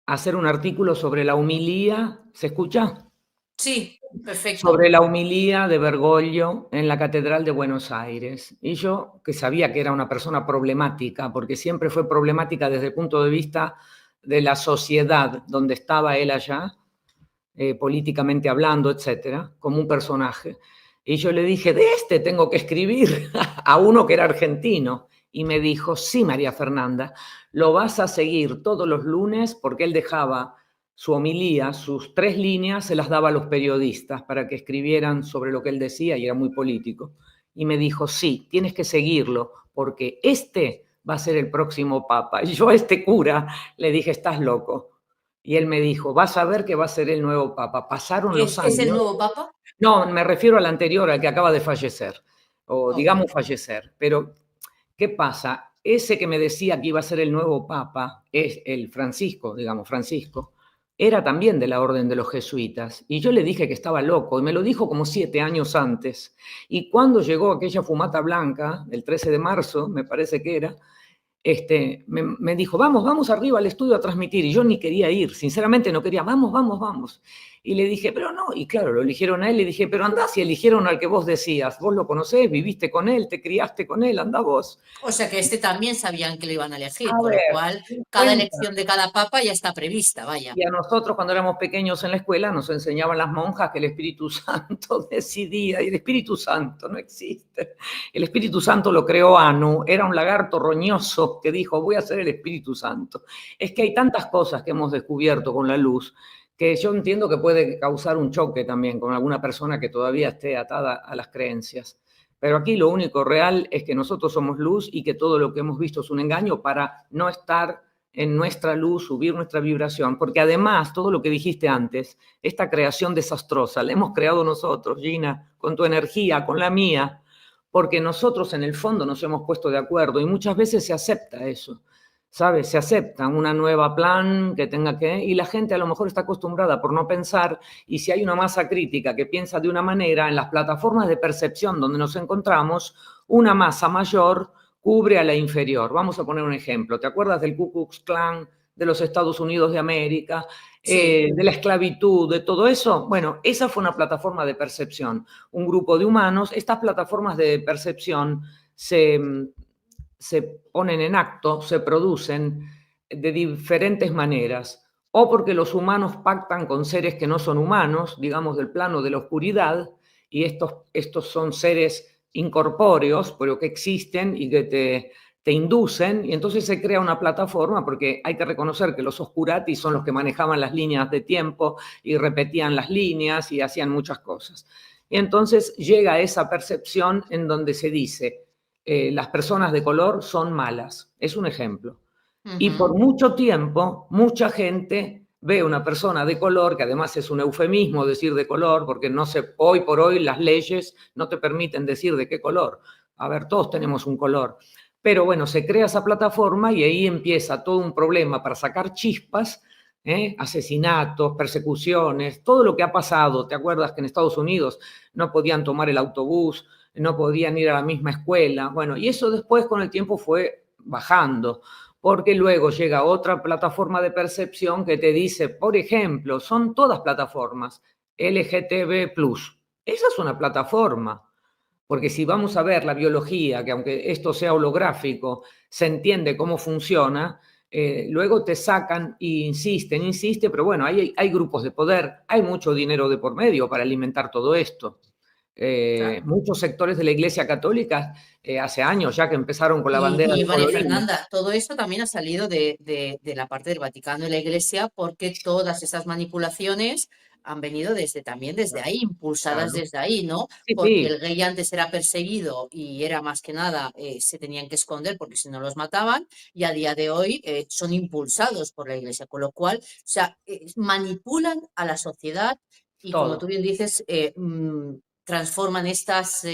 hacer un artículo sobre la humilía, ¿se escucha? Sí, perfecto. Sobre la humilía de Bergoglio en la Catedral de Buenos Aires. Y yo, que sabía que era una persona problemática, porque siempre fue problemática desde el punto de vista de la sociedad donde estaba él allá, políticamente hablando, etcétera, como un personaje. Y yo le dije, de este tengo que escribir a uno que era argentino. Y me dijo, sí, María Fernanda, lo vas a seguir todos los lunes porque él dejaba su homilía, sus 3 líneas, se las daba a los periodistas para que escribieran sobre lo que él decía y era muy político. Y me dijo, sí, tienes que seguirlo porque este va a ser el próximo papa. Y yo a este cura le dije, estás loco. Y él me dijo, vas a ver que va a ser el nuevo papa. Pasaron los Es el años. nuevo Papa? No, me refiero al anterior, al que acaba de fallecer, o Ok. digamos fallecer. Pero, ¿qué pasa? Ese que me decía que iba a ser el nuevo papa, es el Francisco, digamos, Francisco, era también de la orden de los jesuitas. Y yo le dije que estaba loco, y me lo dijo como 7 años antes. Y cuando llegó aquella fumata blanca, el 13 de marzo, me parece que era, me dijo, vamos arriba al estudio a transmitir. Y yo ni quería ir, sinceramente no quería, vamos. Y le dije, pero no, y claro, lo eligieron a él, le dije, pero andá si eligieron al que vos decías, vos lo conocés, viviste con él, te criaste con él, andá vos. O sea que este también sabían que lo iban a A elegir, con lo ver, cual cada cuenta. elección de cada papa ya está prevista, vaya. Y a nosotros cuando éramos pequeños en la escuela nos enseñaban las monjas que el Espíritu Santo decidía, y el Espíritu Santo no existe. El Espíritu Santo lo creó Anu, era un lagarto roñoso que dijo, voy a ser el Espíritu Santo. Es que hay tantas cosas que hemos descubierto con la luz que yo entiendo que puede causar un choque también con alguna persona que todavía esté atada a las creencias. Pero aquí lo único real es que nosotros somos luz y que todo lo que hemos visto es un engaño para no estar en nuestra luz, subir nuestra vibración, porque además, todo lo que dijiste antes, esta creación desastrosa, la hemos creado nosotros, Gina, con tu energía, con la mía, porque nosotros en el fondo nos hemos puesto de acuerdo y muchas veces se acepta eso, ¿sabes? Se acepta una nueva plan que tenga que... Y la gente a lo mejor está acostumbrada por no pensar, y si hay una masa crítica que piensa de una manera, en las plataformas de percepción donde nos encontramos, una masa mayor cubre a la inferior. Vamos a poner un ejemplo. ¿Te acuerdas del Ku Klux Klan de los Estados Unidos de América, Sí. de la esclavitud, de todo eso? Bueno, esa fue una plataforma de percepción. Un grupo de humanos, estas plataformas de percepción se ponen en acto, se producen de diferentes maneras, o porque los humanos pactan con seres que no son humanos, digamos del plano de la oscuridad, y estos son seres incorpóreos, pero que existen y que te inducen, y entonces se crea una plataforma, porque hay que reconocer que los oscuratis son los que manejaban las líneas de tiempo y repetían las líneas y hacían muchas cosas. Y entonces llega esa percepción en donde se dice, las personas de color son malas. Es un ejemplo. Y por mucho tiempo, mucha gente ve una persona de color, que además es un eufemismo decir de color, porque no se, hoy por hoy las leyes no te permiten decir de qué color. A ver, todos tenemos un color. Pero bueno, se crea esa plataforma y ahí empieza todo un problema para sacar chispas, asesinatos, persecuciones, todo lo que ha pasado. ¿Te acuerdas que en Estados Unidos no podían tomar el autobús, no podían ir a la misma escuela? Bueno, y eso después con el tiempo fue bajando, porque luego llega otra plataforma de percepción que te dice, por ejemplo, son todas plataformas, LGTB+. Esa es una plataforma, porque si vamos a ver la biología, que aunque esto sea holográfico, se entiende cómo funciona, luego te sacan e insisten, pero bueno, hay grupos de poder, hay mucho dinero de por medio para alimentar todo esto. Claro. Muchos sectores de la Iglesia Católica hace años ya que empezaron con la bandera Y de María colorines. Fernanda, todo esto también ha salido de la parte del Vaticano y la Iglesia, porque todas esas manipulaciones han venido también desde ahí, impulsadas Claro. desde ahí, ¿no? Sí, Porque sí, el gay antes era perseguido y era más que nada, se tenían que esconder porque si no los mataban, y a día de hoy son impulsados por la Iglesia, con lo cual, o sea, manipulan a la sociedad y como tú todo. bien dices, transforman estas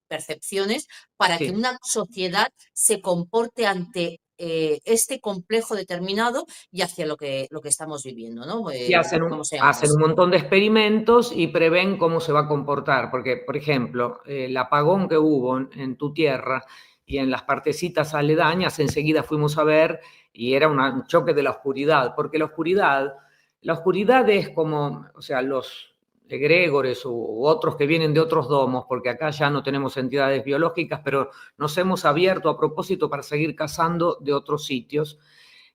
percepciones para que Sí. una sociedad se comporte ante este complejo determinado y hacia lo que estamos viviendo, ¿no? Y ¿Cómo se llama? hacen un montón de experimentos y prevén cómo se va a comportar. Porque, por ejemplo, el apagón que hubo en tu tierra y en las partecitas aledañas, enseguida fuimos a ver y era un choque de la oscuridad, porque la oscuridad es como, o sea, los egregores u otros que vienen de otros domos, porque acá ya no tenemos entidades biológicas, pero nos hemos abierto a propósito para seguir cazando de otros sitios.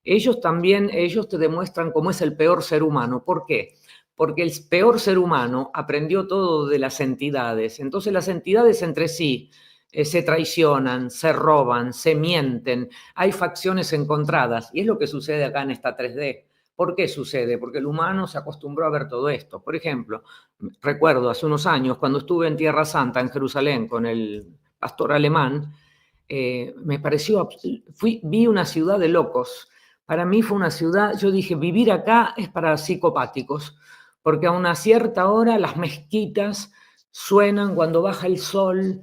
Ellos también, ellos te demuestran cómo es el peor ser humano. ¿Por qué? Porque el peor ser humano aprendió todo de las entidades. Entonces las entidades entre sí se traicionan, se roban, se mienten, hay facciones encontradas. Y es lo que sucede acá en esta 3D. ¿Por qué sucede? Porque el humano se acostumbró a ver todo esto. Por ejemplo, recuerdo hace unos años cuando estuve en Tierra Santa, en Jerusalén, con el pastor alemán, me pareció, vi una ciudad de locos. Para mí fue una ciudad, yo dije, vivir acá es para psicopáticos, porque a una cierta hora las mezquitas suenan cuando baja el sol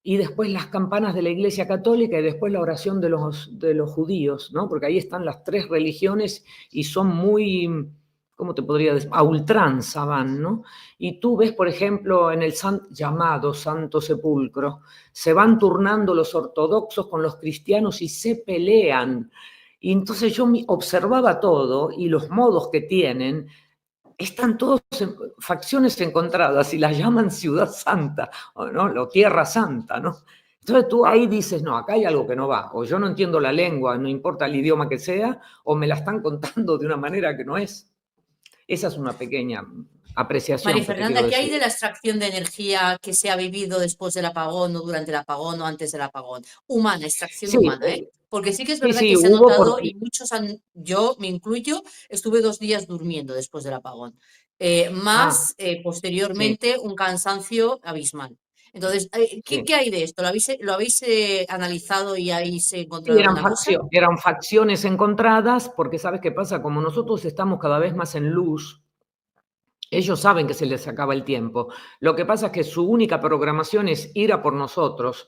y después las campanas de la Iglesia Católica y después la oración de los judíos, ¿no? Porque ahí están las tres religiones y son muy, ¿cómo te podría decir? A ultranza van, ¿no? Y tú ves, por ejemplo, en el llamado Santo Sepulcro, se van turnando los ortodoxos con los cristianos y se pelean. Y entonces yo observaba todo y los modos que tienen, están todos en facciones encontradas y las llaman Ciudad Santa, ¿no? O Tierra Santa, ¿no? Entonces tú ahí dices, no, acá hay algo que no va, o yo no entiendo la lengua, no importa el idioma que sea, o me la están contando de una manera que no es. Esa es una pequeña María apreciación que te quiero Fernanda, ¿qué hay decir. de la extracción de energía que se ha vivido después del apagón o durante el apagón o antes del apagón? Humana, extracción Sí, humana, ¿eh? Porque sí que es sí, verdad sí, que se ha hubo notado porque... y muchos han, yo me incluyo, estuve 2 días durmiendo después del apagón. Ah, sí, Posteriormente un cansancio abismal. Entonces, ¿qué sí. hay de esto? ¿Lo habéis analizado y habéis Sí, encontrado alguna cosa? eran facciones encontradas, porque ¿sabes qué pasa? Como nosotros estamos cada vez más en luz, ellos saben que se les acaba el tiempo. Lo que pasa es que su única programación es ir a por nosotros,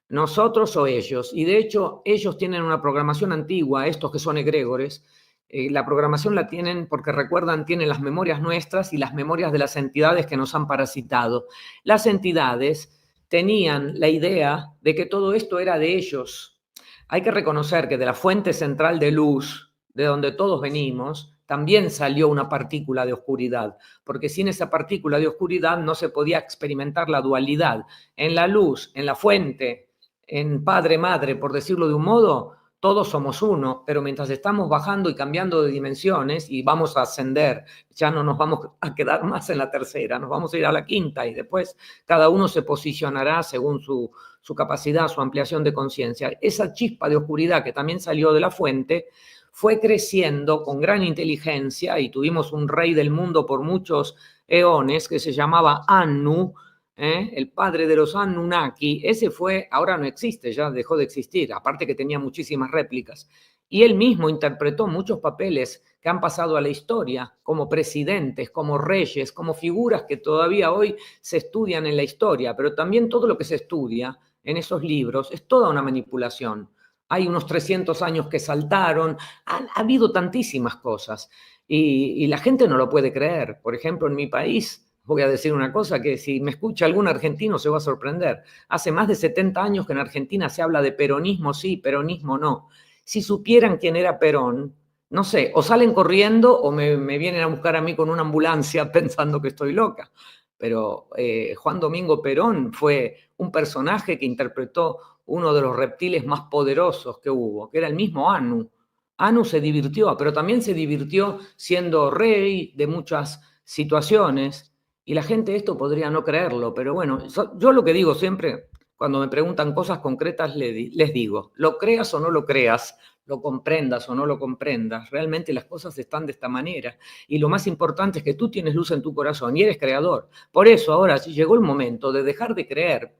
nosotros o ellos. Y de hecho, ellos tienen una programación antigua, estos que son egregores. La programación la tienen porque recuerdan, tienen las memorias nuestras y las memorias de las entidades que nos han parasitado. Las entidades tenían la idea de que todo esto era de ellos. Hay que reconocer que de la fuente central de luz, de donde todos venimos, también salió una partícula de oscuridad, porque sin esa partícula de oscuridad no se podía experimentar la dualidad. En la luz, en la fuente, en padre, madre, por decirlo de un modo, todos somos uno, pero mientras estamos bajando y cambiando de dimensiones y vamos a ascender, ya no nos vamos a quedar más en la tercera, nos vamos a ir a la quinta y después cada uno se posicionará según su capacidad, su ampliación de conciencia. Esa chispa de oscuridad que también salió de la fuente fue creciendo con gran inteligencia y tuvimos un rey del mundo por muchos eones que se llamaba Anu, el padre de los Anunnaki. Ese fue, ahora no existe, ya dejó de existir, aparte que tenía muchísimas réplicas. Y él mismo interpretó muchos papeles que han pasado a la historia, como presidentes, como reyes, como figuras que todavía hoy se estudian en la historia, pero también todo lo que se estudia en esos libros es toda una manipulación. Hay unos 300 años que saltaron, ha habido tantísimas cosas y la gente no lo puede creer. Por ejemplo, en mi país, voy a decir una cosa que si me escucha algún argentino se va a sorprender. Hace más de 70 años que en Argentina se habla de peronismo sí, peronismo no. Si supieran quién era Perón, no sé, o salen corriendo o me vienen a buscar a mí con una ambulancia pensando que estoy loca. Pero Juan Domingo Perón fue un personaje que interpretó uno de los reptiles más poderosos que hubo, que era el mismo Anu. Anu se divirtió, pero también se divirtió siendo rey de muchas situaciones, y la gente esto podría no creerlo, pero bueno, yo lo que digo siempre, cuando me preguntan cosas concretas, les digo, lo creas o no lo creas, lo comprendas o no lo comprendas, realmente las cosas están de esta manera. Y lo más importante es que tú tienes luz en tu corazón y eres creador. Por eso ahora sí llegó el momento de dejar de creer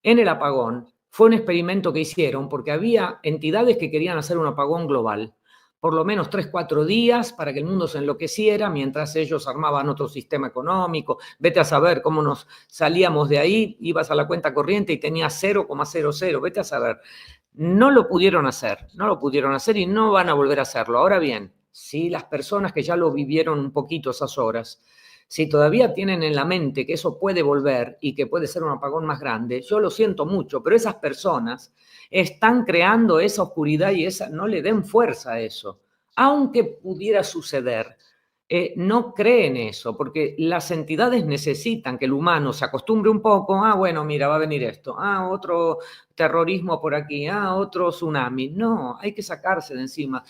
en el apagón. Fue un experimento que hicieron porque había entidades que querían hacer un apagón global, por lo menos 3, 4 días para que el mundo se enloqueciera mientras ellos armaban otro sistema económico. Vete a saber cómo nos salíamos de ahí, ibas a la cuenta corriente y tenías 0,00, vete a saber. No lo pudieron hacer, no lo pudieron hacer y no van a volver a hacerlo. Ahora bien, si las personas que ya lo vivieron un poquito esas horas, si todavía tienen en la mente que eso puede volver y que puede ser un apagón más grande, yo lo siento mucho, pero esas personas están creando esa oscuridad y esa, no le den fuerza a eso. Aunque pudiera suceder, no creen eso, porque las entidades necesitan que el humano se acostumbre un poco, bueno, mira, va a venir esto, otro terrorismo por aquí, otro tsunami. No, hay que sacarse de encima.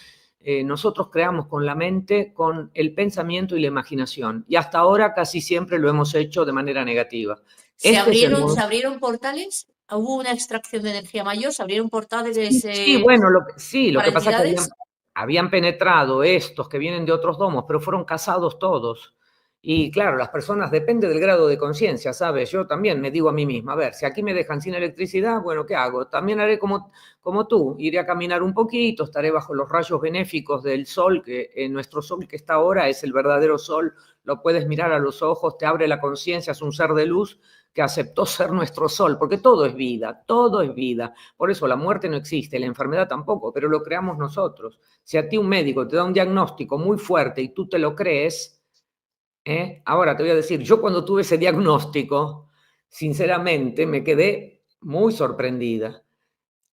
Nosotros creamos con la mente, con el pensamiento y la imaginación, y hasta ahora casi siempre lo hemos hecho de manera negativa. ¿Se Este es el abrieron, momento. se abrieron portales? ¿Hubo una extracción de energía mayor? ¿Se abrieron portales Sí, bueno, lo para que pasa es que entidades? habían penetrado estos que vienen de otros domos, pero fueron cazados todos. Y claro, las personas, depende del grado de conciencia, ¿sabes? Yo también me digo a mí misma, a ver, si aquí me dejan sin electricidad, bueno, ¿qué hago? También haré como tú, iré a caminar un poquito, estaré bajo los rayos benéficos del sol, que nuestro sol que está ahora es el verdadero sol, lo puedes mirar a los ojos, te abre la conciencia, es un ser de luz que aceptó ser nuestro sol, porque todo es vida, todo es vida. Por eso la muerte no existe, la enfermedad tampoco, pero lo creamos nosotros. Si a ti un médico te da un diagnóstico muy fuerte y tú te lo crees, ahora te voy a decir, yo cuando tuve ese diagnóstico, sinceramente me quedé muy sorprendida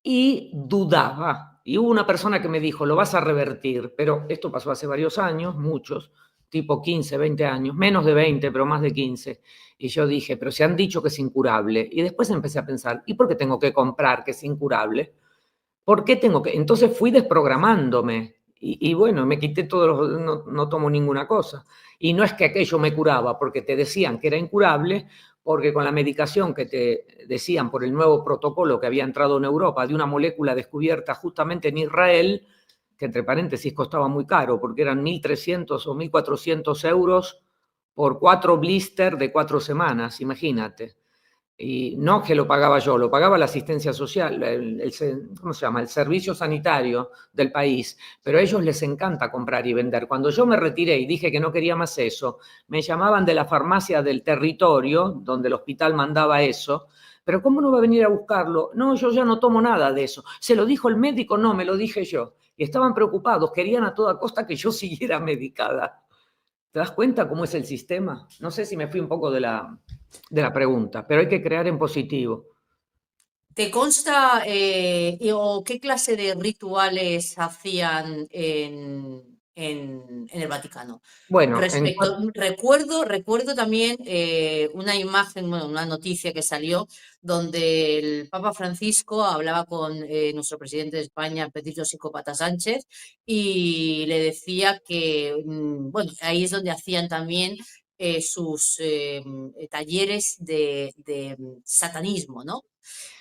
y dudaba. Y hubo una persona que me dijo, lo vas a revertir, pero esto pasó hace varios años, muchos, tipo 15, 20 años, menos de 20, pero más de 15. Y yo dije, pero se han dicho que es incurable. Y después empecé a pensar, ¿y por qué tengo que comprar que es incurable? ¿Por qué tengo que...? Entonces fui desprogramándome y bueno, me quité todos los... No tomo ninguna cosa. Y no es que aquello me curaba porque te decían que era incurable, porque con la medicación que te decían por el nuevo protocolo que había entrado en Europa de una molécula descubierta justamente en Israel, que entre paréntesis costaba muy caro porque eran 1.300 o 1.400 euros por 4 blister de 4 semanas, imagínate. Y no que lo pagaba yo, lo pagaba la asistencia social, ¿cómo se llama? El servicio sanitario del país, pero a ellos les encanta comprar y vender. Cuando yo me retiré y dije que no quería más eso, me llamaban de la farmacia del territorio, donde el hospital mandaba eso, pero ¿cómo no va a venir a buscarlo? No, yo ya no tomo nada de eso. ¿Se lo dijo el médico? No, me lo dije yo. Y estaban preocupados, querían a toda costa que yo siguiera medicada. ¿Te das cuenta cómo es el sistema? No sé si me fui un poco de la pregunta, pero hay que crear en positivo. ¿Te consta o qué clase de rituales hacían en el Vaticano? Bueno, Recuerdo también una imagen, bueno, una noticia que salió donde el Papa Francisco hablaba con nuestro presidente de España, Pedrito Psicópata Sánchez, y le decía que, bueno, ahí es donde hacían también sus talleres de satanismo, ¿no?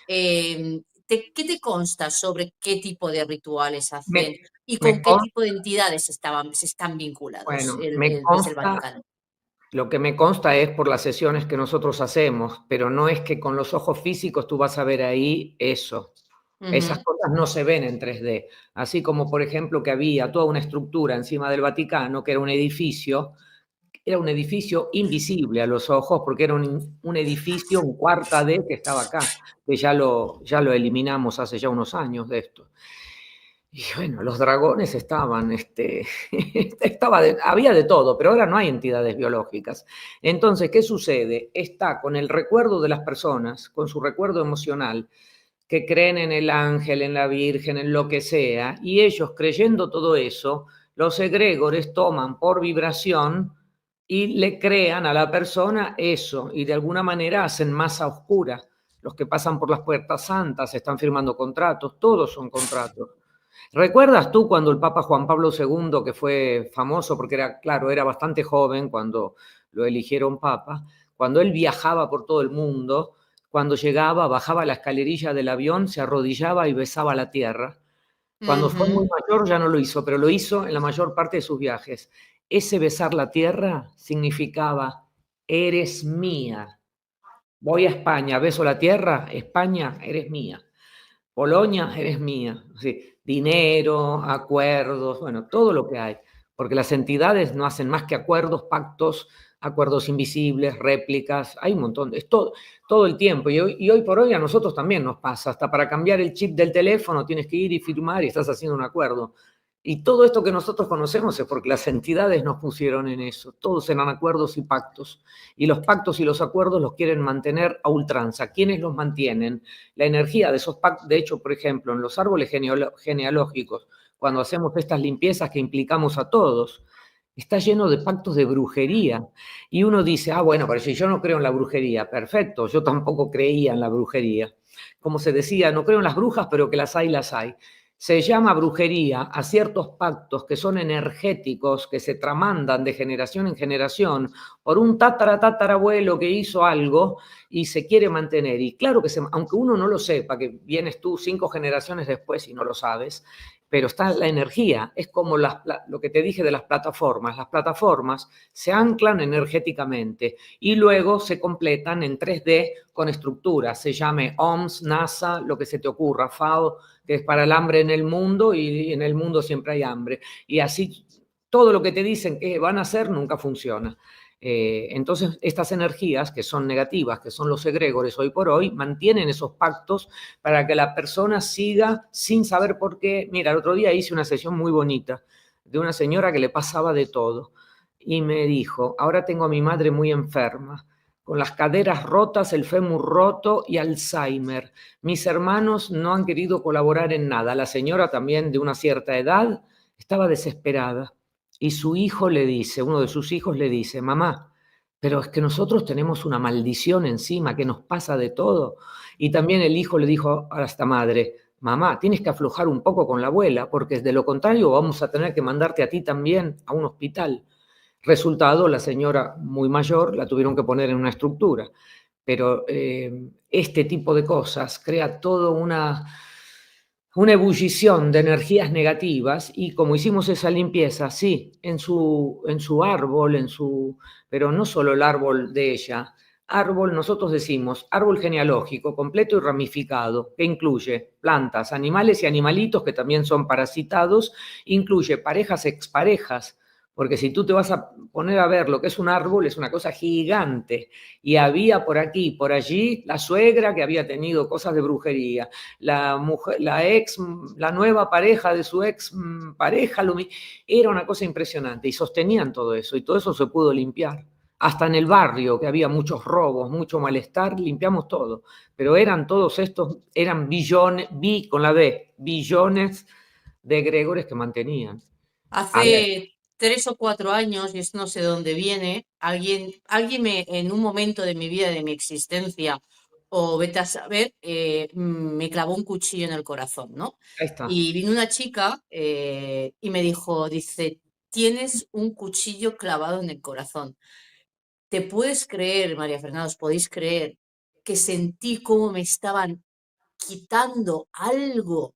¿Qué te consta sobre qué tipo de rituales me, hacen y me con qué consta, tipo de entidades se están vinculados bueno, me desde el consta, Vaticano? lo que me consta es por las sesiones que nosotros hacemos, pero no es que con los ojos físicos tú vas a ver ahí eso. Esas Ujú, cosas no se ven en 3D. Así como, por ejemplo, que había toda una estructura encima del Vaticano, que era un edificio invisible a los ojos, porque era un edificio, un cuarta D que estaba acá, que ya lo eliminamos hace ya unos años de esto. Y bueno, los dragones estaban, había de todo, pero ahora no hay entidades biológicas. Entonces, ¿qué sucede? Está con el recuerdo de las personas, con su recuerdo emocional, que creen en el ángel, en la Virgen, en lo que sea, y ellos creyendo todo eso, los egregores toman por vibración y le crean a la persona eso, y de alguna manera hacen masa oscura. Los que pasan por las puertas santas están firmando contratos, todos son contratos. ¿Recuerdas tú cuando el Papa Juan Pablo II, que fue famoso porque era, claro, era bastante joven cuando lo eligieron Papa, cuando él viajaba por todo el mundo, cuando llegaba, bajaba la escalerilla del avión, se arrodillaba y besaba la tierra? Cuando fue muy ujú. mayor ya no lo hizo, pero lo hizo en la mayor parte de sus viajes. Ese besar la tierra significaba, eres mía. Voy a España, beso la tierra, España, eres mía. Polonia, eres mía. Sí, dinero, acuerdos, bueno, todo lo que hay. Porque las entidades no hacen más que acuerdos, pactos, acuerdos invisibles, réplicas, hay un montón, es todo el tiempo. Y hoy por hoy a nosotros también nos pasa. Hasta para cambiar el chip del teléfono tienes que ir y firmar y estás haciendo un acuerdo. Y todo esto que nosotros conocemos es porque las entidades nos pusieron en eso. Todos eran acuerdos y pactos. Y los pactos y los acuerdos los quieren mantener a ultranza. ¿Quiénes los mantienen? La energía de esos pactos. De hecho, por ejemplo, en los árboles genealógicos, cuando hacemos estas limpiezas que implicamos a todos, está lleno de pactos de brujería. Y uno dice, bueno, pero si yo no creo en la brujería, perfecto, yo tampoco creía en la brujería. Como se decía, no creo en las brujas, pero que las hay, las hay. Se llama brujería a ciertos pactos que son energéticos, que se tramandan de generación en generación por un tatarabuelo que hizo algo y se quiere mantener. Y claro que aunque uno no lo sepa, que vienes tú 5 generaciones después y no lo sabes, pero está la energía. Es como lo que te dije de las plataformas. Las plataformas se anclan energéticamente y luego se completan en 3D con estructuras. Se llame OMS, NASA, lo que se te ocurra, FAO, que es para el hambre en el mundo y en el mundo siempre hay hambre. Y así todo lo que te dicen que van a hacer nunca funciona. Entonces, estas energías que son negativas, que son los egregores hoy por hoy, mantienen esos pactos para que la persona siga sin saber por qué. Mira, el otro día hice una sesión muy bonita de una señora que le pasaba de todo y me dijo, ahora tengo a mi madre muy enferma, con las caderas rotas, el fémur roto y Alzheimer. Mis hermanos no han querido colaborar en nada. La señora también de una cierta edad estaba desesperada y su hijo le dice, uno de sus hijos le dice, mamá, pero es que nosotros tenemos una maldición encima, que nos pasa de todo. Y también el hijo le dijo a esta madre, mamá, tienes que aflojar un poco con la abuela, porque de lo contrario vamos a tener que mandarte a ti también a un hospital. Resultado, la señora muy mayor la tuvieron que poner en una estructura. Pero este tipo de cosas crea toda una ebullición de energías negativas y como hicimos esa limpieza, sí, en su árbol, pero no solo el árbol de ella, árbol, nosotros decimos, árbol genealógico, completo y ramificado, que incluye plantas, animales y animalitos que también son parasitados, incluye parejas, exparejas, porque si tú te vas a poner a ver lo que es un árbol, es una cosa gigante, y había por aquí, por allí, la suegra que había tenido cosas de brujería, la mujer, la nueva pareja de su ex pareja, era una cosa impresionante, y sostenían todo eso, y todo eso se pudo limpiar. Hasta en el barrio, que había muchos robos, mucho malestar, limpiamos todo. Pero eran todos estos, eran billones, con la B, billones de egregores que mantenían. A ver, Hace 3 o 4 años, y esto no sé de dónde viene, alguien en un momento de mi vida, de mi existencia, o vete a saber, me clavó un cuchillo en el corazón, ¿no? ahí está. Y vino una chica y me dijo, dice, tienes un cuchillo clavado en el corazón. ¿Te puedes creer, María Fernanda, os podéis creer que sentí cómo me estaban quitando algo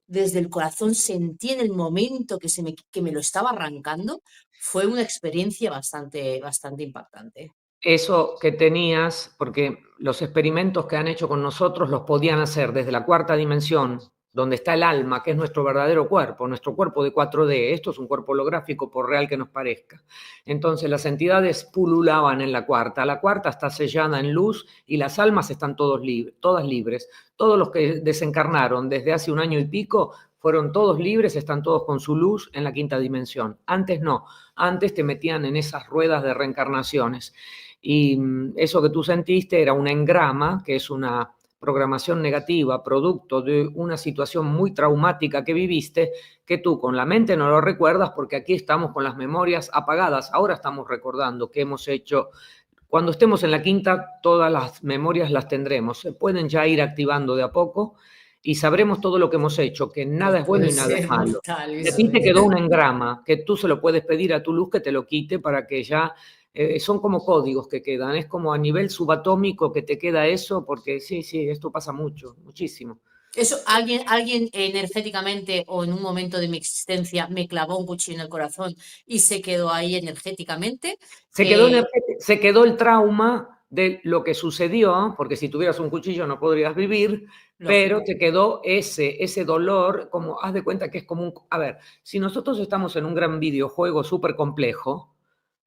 desde el corazón, sentí en el momento que me lo estaba arrancando? Fue una experiencia bastante impactante. Eso que tenías, porque los experimentos que han hecho con nosotros los podían hacer desde la cuarta dimensión, donde está el alma, que es nuestro verdadero cuerpo de 4D. Esto es un cuerpo holográfico, por real que nos parezca. Entonces las entidades pululaban en la cuarta. La cuarta está sellada en luz y las almas están todas libres. Todos los que desencarnaron desde hace 1 año y pico fueron todos libres, están todos con su luz en la quinta dimensión. Antes no, antes te metían en esas ruedas de reencarnaciones. Y eso que tú sentiste era un engrama, que es una programación negativa, producto de una situación muy traumática que viviste, que tú con la mente no lo recuerdas porque aquí estamos con las memorias apagadas. Ahora estamos recordando qué hemos hecho. Cuando estemos en la quinta, todas las memorias las tendremos. Se pueden ya ir activando de a poco y sabremos todo lo que hemos hecho, que nada Pues es bueno puede y nada es ser malo. brutal Y a eso, ti te ¿eh? quedó un engrama que tú se lo puedes pedir a tu luz que te lo quite para que ya son como códigos que quedan, es como a nivel subatómico que te queda eso, porque sí, esto pasa mucho, muchísimo. Eso, alguien energéticamente o en un momento de mi existencia me clavó un cuchillo en el corazón y se quedó ahí energéticamente. Eh, Se quedó el trauma de lo que sucedió, porque si tuvieras un cuchillo no podrías vivir, pero Lógico. te quedó ese dolor, como haz de cuenta que es como un... A ver, si nosotros estamos en un gran videojuego súper complejo,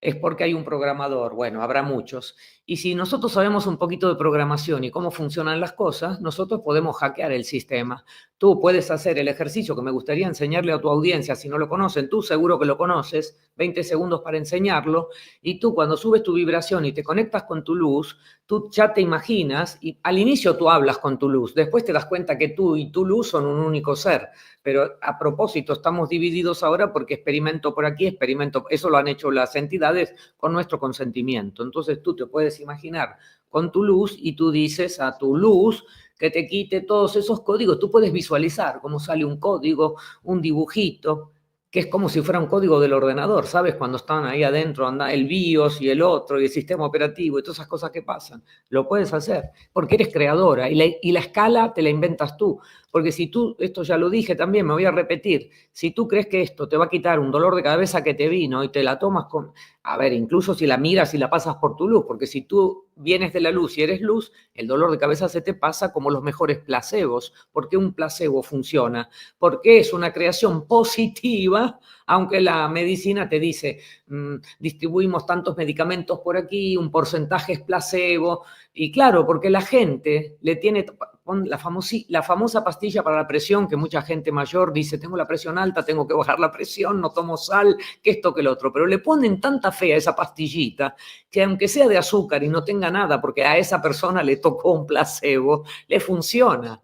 es porque hay un programador, bueno, habrá muchos. Y si nosotros sabemos un poquito de programación y cómo funcionan las cosas, nosotros podemos hackear el sistema. Tú puedes hacer el ejercicio que me gustaría enseñarle a tu audiencia, si no lo conocen, tú seguro que lo conoces, 20 segundos para enseñarlo, y tú cuando subes tu vibración y te conectas con tu luz, tú ya te imaginas, y al inicio tú hablas con tu luz, después te das cuenta que tú y tu luz son un único ser. Pero a propósito, estamos divididos ahora porque experimento por aquí, experimento, eso lo han hecho las entidades con nuestro consentimiento. Entonces tú te puedes imaginar con tu luz y tú dices a tu luz que te quite todos esos códigos. Tú puedes visualizar cómo sale un código, un dibujito, que es como si fuera un código del ordenador, ¿sabes? Cuando están ahí adentro, anda el BIOS y el otro, y el sistema operativo, y todas esas cosas que pasan. Lo puedes hacer, porque eres creadora, y la escala te la inventas tú. Porque si tú, esto ya lo dije también, me voy a repetir, si tú crees que esto te va a quitar un dolor de cabeza que te vino y te la tomas con, a ver, incluso si la miras y la pasas por tu luz, porque si tú vienes de la luz y eres luz, el dolor de cabeza se te pasa como los mejores placebos. ¿Por qué un placebo funciona? Porque es una creación positiva, aunque la medicina te dice, distribuimos tantos medicamentos por aquí, un porcentaje es placebo, y claro, porque la gente le tiene la famosa pastilla para la presión, que mucha gente mayor dice, tengo la presión alta, tengo que bajar la presión, no tomo sal, que esto, que lo otro, pero le ponen tanta fe a esa pastillita que aunque sea de azúcar y no tenga nada, porque a esa persona le tocó un placebo, le funciona.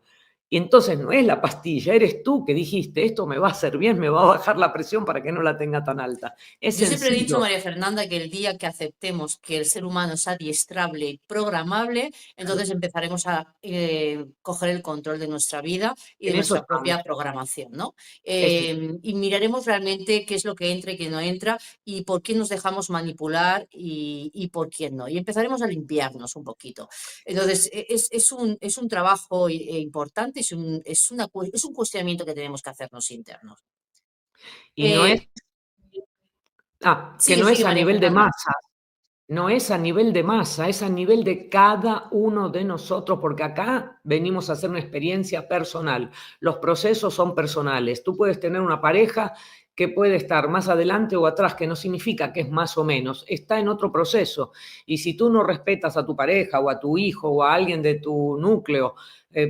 Y entonces no es la pastilla, eres tú que dijiste, esto me va a hacer bien, me va a bajar la presión para que no la tenga tan alta. Es Yo siempre he dicho, sencillo. María Fernanda, que el día que aceptemos que el ser humano es adiestrable y programable, entonces empezaremos a coger el control de nuestra vida y de En eso nuestra estamos. propia programación, ¿no? Estoy Y miraremos realmente qué es lo que entra y qué no entra y por qué nos dejamos manipular y por quién no. Y empezaremos a limpiarnos un poquito. Entonces, es un trabajo importante, es un cuestionamiento que tenemos que hacernos internos. Y no es, que Sigue, no es sigue, a María nivel de Fernanda. masa, no es a nivel de masa, es a nivel de cada uno de nosotros, porque acá venimos a hacer una experiencia personal. Los procesos son personales. Tú puedes tener una pareja que puede estar más adelante o atrás, que no significa que es más o menos, está en otro proceso. Y si tú no respetas a tu pareja o a tu hijo o a alguien de tu núcleo,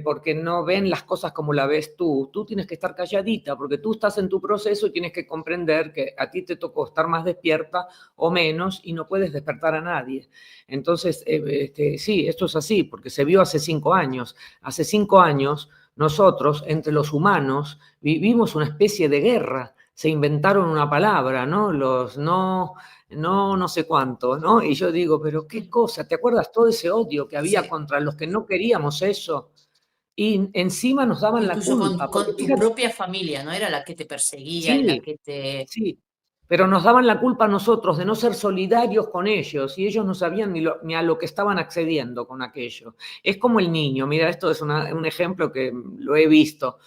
porque no ven las cosas como la ves tú tienes que estar calladita, porque tú estás en tu proceso y tienes que comprender que a ti te tocó estar más despierta o menos y no puedes despertar a nadie. Entonces, sí, esto es así, porque se vio hace 5 años. Hace 5 años nosotros, entre los humanos, vivimos una especie de guerra. Se inventaron una palabra, ¿no? Los no sé cuánto, ¿no? Y yo digo, pero qué cosa, ¿te acuerdas todo ese odio que había Sí. contra los que no queríamos eso? Y encima nos daban la Incluso culpa, porque con tu fíjate, propia familia, ¿no? Era la que te perseguía y la sí, que te... sí, pero nos daban la culpa a nosotros de no ser solidarios con ellos y ellos no sabían ni a lo que estaban accediendo con aquello. Es como el niño, mira, esto es un ejemplo que lo he visto,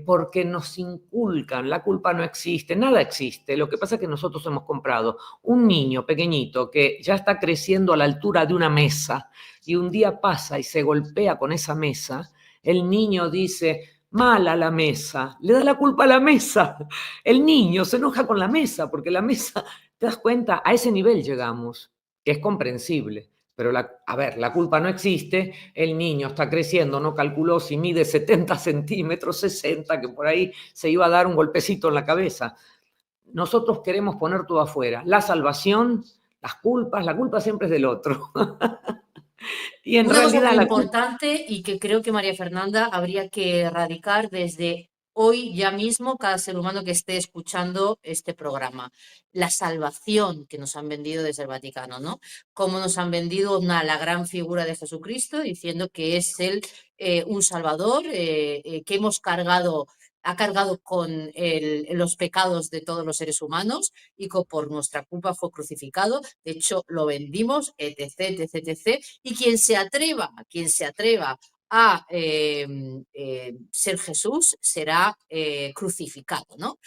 porque nos inculcan, la culpa no existe, nada existe. Lo que pasa es que nosotros hemos comprado un niño pequeñito que ya está creciendo a la altura de una mesa y un día pasa y se golpea con esa mesa, el niño dice, mala la mesa, le da la culpa a la mesa. El niño se enoja con la mesa, porque la mesa, te das cuenta, a ese nivel llegamos, que es comprensible. Pero, a ver, la culpa no existe, el niño está creciendo, no calculó si mide 70 centímetros, 60, que por ahí se iba a dar un golpecito en la cabeza. Nosotros queremos poner todo afuera. La salvación, las culpas, la culpa siempre es del otro. Y en Una cosa realidad muy la culpa... importante y que creo que María Fernanda habría que erradicar desde hoy ya mismo cada ser humano que esté escuchando este programa. La salvación que nos han vendido desde el Vaticano, ¿no? Cómo nos han vendido la gran figura de Jesucristo diciendo que es él un salvador, que ha cargado con los pecados de todos los seres humanos y que por nuestra culpa fue crucificado. De hecho, lo vendimos, etc, etc, etc. Y quien se atreva a ser Jesús será crucificado, ¿no?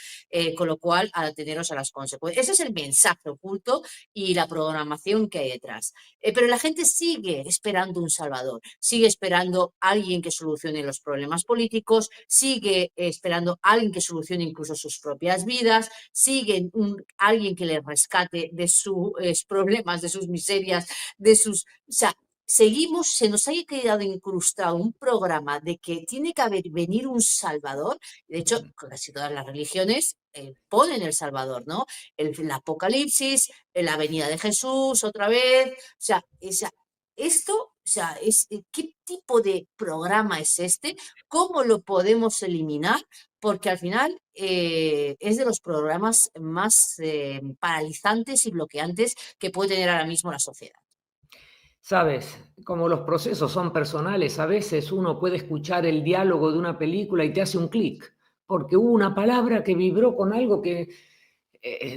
Con lo cual, a teneros a las consecuencias. Ese es el mensaje oculto y la programación que hay detrás. Pero la gente sigue esperando un salvador, sigue esperando a alguien que solucione los problemas políticos, sigue esperando a alguien que solucione incluso sus propias vidas, sigue alguien que les rescate de sus problemas, de sus miserias, de sus... O sea, seguimos, se nos ha quedado incrustado un programa de que tiene que venir un salvador. De hecho, casi todas las religiones ponen el salvador, ¿no? El Apocalipsis, la venida de Jesús otra vez. Esto, o sea, ¿qué tipo de programa es este? ¿Cómo lo podemos eliminar? Porque al final es de los programas más paralizantes y bloqueantes que puede tener ahora mismo la sociedad. Sabes, como los procesos son personales, a veces uno puede escuchar el diálogo de una película y te hace un clic, porque hubo una palabra que vibró con algo que...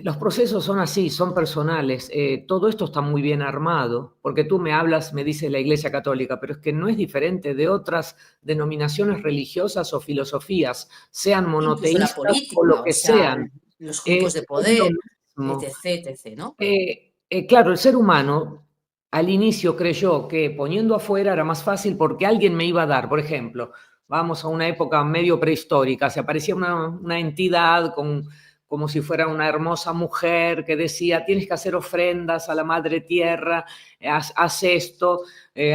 los procesos son así, son personales. Todo esto está muy bien armado, porque tú me hablas, me dice la Iglesia Católica, pero es que no es diferente de otras denominaciones religiosas o filosofías, sean Incluso la monoteístas o lo política, o que sea, sean. los grupos de Es lo poder, mismo. etc, etc, ¿no? Claro, el ser humano al inicio creyó que poniendo afuera era más fácil porque alguien me iba a dar. Por ejemplo, vamos a una época medio prehistórica, se aparecía una entidad como si fuera una hermosa mujer que decía, tienes que hacer ofrendas a la madre tierra, haz esto,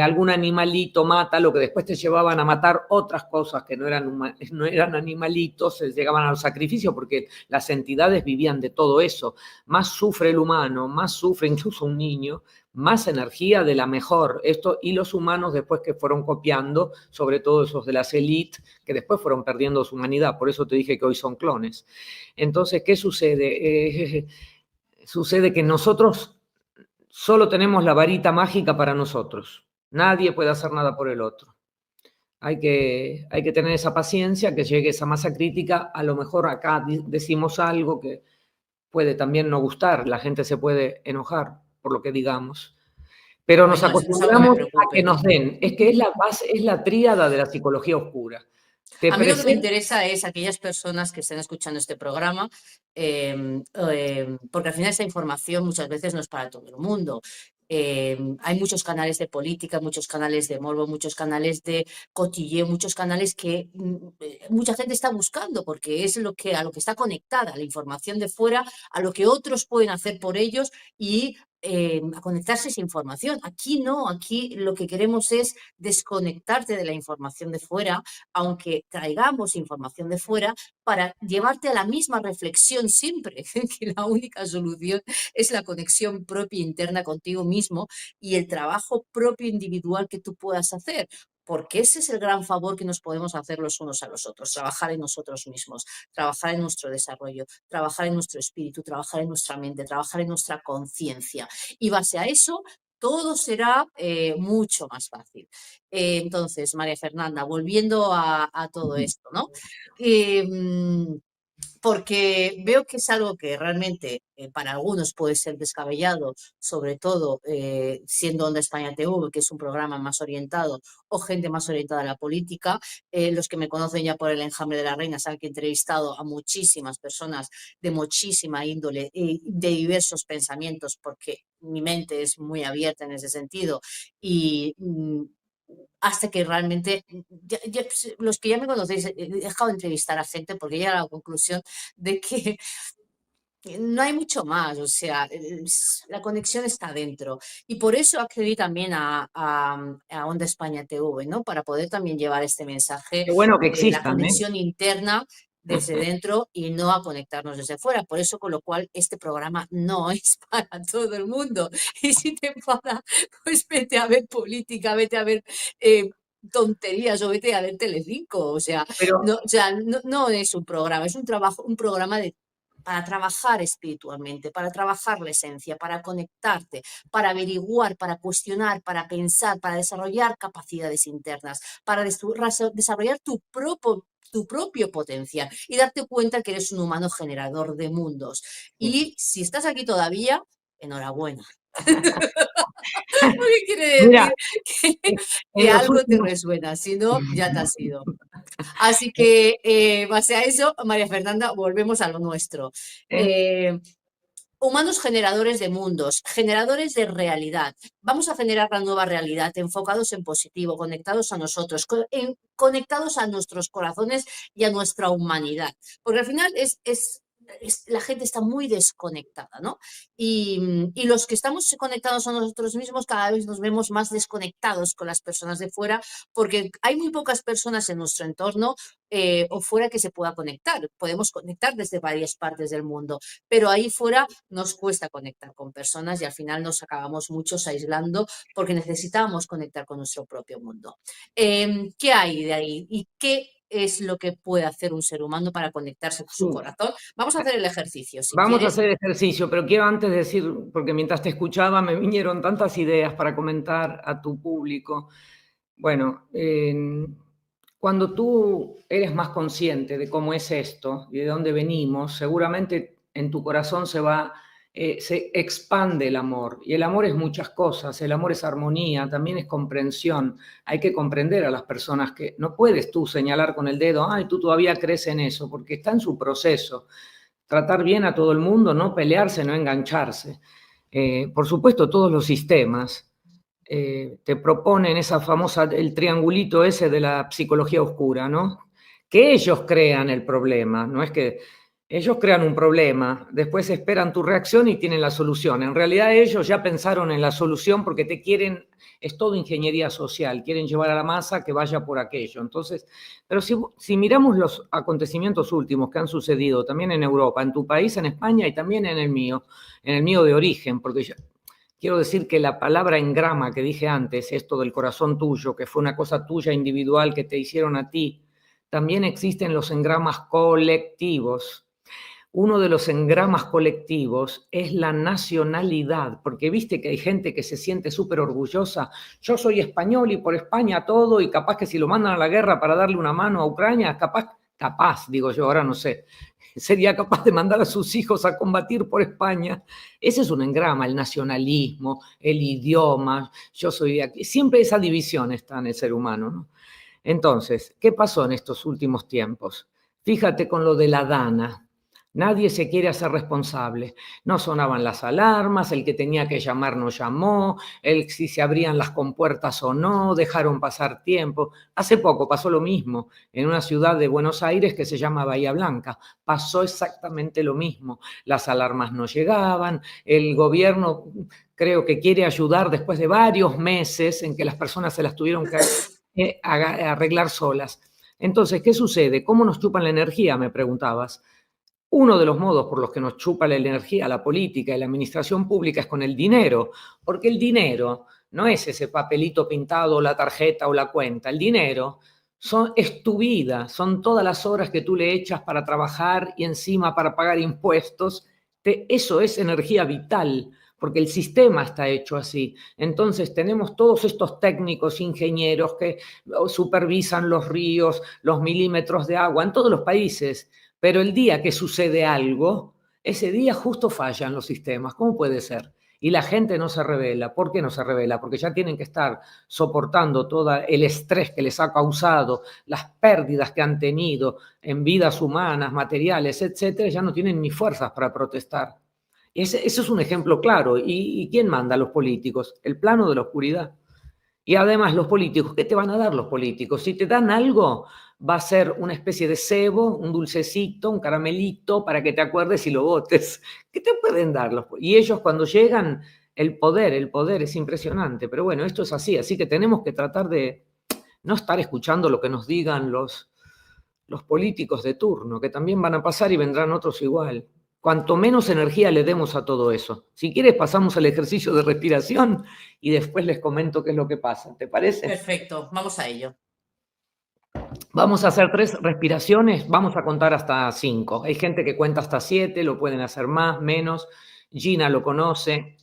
algún animalito mata, lo que después te llevaban a matar otras cosas que no eran animalitos, se llegaban a los sacrificios porque las entidades vivían de todo eso. Más sufre el humano, más sufre incluso un niño, más energía de la mejor. Esto, y los humanos después que fueron copiando, sobre todo esos de las élites, que después fueron perdiendo su humanidad. Por eso te dije que hoy son clones. Entonces, ¿qué sucede? Sucede que nosotros solo tenemos la varita mágica para nosotros. Nadie puede hacer nada por el otro. Hay que tener esa paciencia, que llegue esa masa crítica. A lo mejor acá decimos algo que puede también no gustar, la gente se puede enojar por lo que digamos, pero nos Ay, no, es algo que me acostumbramos a que preocupe. nos den. Es que es la base, es la tríada de la psicología oscura. Te A mí lo que me presento. interesa es aquellas personas que estén escuchando este programa, porque al final esa información muchas veces no es para todo el mundo. Hay muchos canales de política, muchos canales de morbo, muchos canales de cotilleo, muchos canales que mucha gente está buscando porque es a lo que está conectada, la información de fuera, a lo que otros pueden hacer por ellos y a conectarse a esa información. Aquí no, aquí lo que queremos es desconectarte de la información de fuera, aunque traigamos información de fuera, para llevarte a la misma reflexión siempre, que la única solución es la conexión propia interna contigo mismo y el trabajo propio individual que tú puedas hacer. Porque ese es el gran favor que nos podemos hacer los unos a los otros, trabajar en nosotros mismos, trabajar en nuestro desarrollo, trabajar en nuestro espíritu, trabajar en nuestra mente, trabajar en nuestra conciencia. Y base a eso, todo será mucho más fácil. Entonces, María Fernanda, volviendo a todo esto, ¿no? Porque veo que es algo que realmente para algunos puede ser descabellado, sobre todo siendo Onda España TV, que es un programa más orientado, o gente más orientada a la política. Los que me conocen ya por el Enjambre de la Reina saben que he entrevistado a muchísimas personas de muchísima índole, de diversos pensamientos, porque mi mente es muy abierta en ese sentido y hasta que realmente, los que ya me conocéis, he dejado de entrevistar a gente porque he llegado a la conclusión de que no hay mucho más, o sea, la conexión está dentro. Y por eso accedí también a Onda España TV, ¿no? Para poder también llevar este mensaje Qué bueno que de la existan, ¿eh? conexión interna desde dentro y no a conectarnos desde fuera. Por eso, con lo cual, este programa no es para todo el mundo. Y si te enfada, pues vete a ver política, vete a ver tonterías o vete a ver Telecinco. Pero O sea, no, no es un programa, es un trabajo, un programa para trabajar espiritualmente, para trabajar la esencia, para conectarte, para averiguar, para cuestionar, para pensar, para desarrollar capacidades internas, para desarrollar tu propio potencial y darte cuenta que eres un humano generador de mundos. Y si estás aquí todavía, enhorabuena. Porque quiere mira, decir que, en que los algo te últimos. resuena, si no, ya te has ido. Así que, base a eso, María Fernanda, volvemos a lo nuestro. eh, Humanos generadores de mundos, generadores de realidad. Vamos a generar la nueva realidad, enfocados en positivo, conectados a nosotros, conectados a nuestros corazones y a nuestra humanidad. Porque al final la gente está muy desconectada, ¿no? Y los que estamos conectados a nosotros mismos cada vez nos vemos más desconectados con las personas de fuera, porque hay muy pocas personas en nuestro entorno o fuera que se pueda conectar. Podemos conectar desde varias partes del mundo, pero ahí fuera nos cuesta conectar con personas y al final nos acabamos muchos aislando porque necesitamos conectar con nuestro propio mundo. ¿Qué hay de ahí? ¿Y qué es lo que puede hacer un ser humano para conectarse con su sí, corazón? Vamos a hacer el ejercicio, si vamos a quieres. hacer ejercicio, pero quiero antes decir, porque mientras te escuchaba me vinieron tantas ideas para comentar a tu público. Bueno, cuando tú eres más consciente de cómo es esto y de dónde venimos, seguramente en tu corazón se expande el amor. Y el amor es muchas cosas. El amor es armonía, también es comprensión. Hay que comprender a las personas que no puedes tú señalar con el dedo, ay, tú todavía crees en eso, porque está en su proceso. Tratar bien a todo el mundo, no pelearse, no engancharse. Por supuesto, todos los sistemas te proponen esa famosa, el triangulito ese de la psicología oscura, ¿no? Que ellos crean el problema, no es que ellos crean un problema, después esperan tu reacción y tienen la solución. En realidad ellos ya pensaron en la solución porque te quieren, es todo ingeniería social, quieren llevar a la masa que vaya por aquello. Entonces, pero si miramos los acontecimientos últimos que han sucedido también en Europa, en tu país, en España y también en el mío de origen, porque quiero decir que la palabra engrama que dije antes, esto del corazón tuyo, que fue una cosa tuya individual que te hicieron a ti, también existen los engramas colectivos. Uno de los engramas colectivos es la nacionalidad, porque viste que hay gente que se siente súper orgullosa. Yo soy español y por España todo, y capaz que si lo mandan a la guerra para darle una mano a Ucrania, capaz, digo yo, ahora no sé, sería capaz de mandar a sus hijos a combatir por España. Ese es un engrama, el nacionalismo, el idioma, yo soy de aquí. Siempre esa división está en el ser humano, ¿no? Entonces, ¿qué pasó en estos últimos tiempos? Fíjate con lo de la Dana. Nadie se quiere hacer responsable. No sonaban las alarmas, el que tenía que llamar no llamó, si se abrían las compuertas o no, dejaron pasar tiempo. Hace poco pasó lo mismo en una ciudad de Buenos Aires que se llama Bahía Blanca. Pasó exactamente lo mismo. Las alarmas no llegaban, el gobierno creo que quiere ayudar después de varios meses en que las personas se las tuvieron que arreglar solas. Entonces, ¿qué sucede? ¿Cómo nos chupan la energía? Me preguntabas. Uno de los modos por los que nos chupa la energía la política y la administración pública es con el dinero, porque el dinero no es ese papelito pintado, la tarjeta o la cuenta. El dinero es tu vida, son todas las horas que tú le echas para trabajar y encima para pagar impuestos. Eso es energía vital, porque el sistema está hecho así. Entonces tenemos todos estos técnicos, ingenieros que supervisan los ríos, los milímetros de agua en todos los países. Pero el día que sucede algo, ese día justo fallan los sistemas. ¿Cómo puede ser? Y la gente no se revela. ¿Por qué no se revela? Porque ya tienen que estar soportando todo el estrés que les ha causado, las pérdidas que han tenido en vidas humanas, materiales, etcétera. Ya no tienen ni fuerzas para protestar. Eso es un ejemplo claro. ¿Y quién manda a los políticos? El plano de la oscuridad. Y además los políticos, ¿qué te van a dar los políticos? Si te dan algo, va a ser una especie de cebo, un dulcecito, un caramelito para que te acuerdes y lo votes. ¿Qué te pueden dar? Y ellos cuando llegan, el poder es impresionante. Pero bueno, esto es así que tenemos que tratar de no estar escuchando lo que nos digan los políticos de turno, que también van a pasar y vendrán otros igual. Cuanto menos energía le demos a todo eso. Si quieres, pasamos al ejercicio de respiración y después les comento qué es lo que pasa. ¿Te parece? Perfecto, vamos a ello. Vamos a hacer 3 respiraciones, vamos a contar hasta 5. Hay gente que cuenta hasta 7, lo pueden hacer más, menos. Gina lo conoce.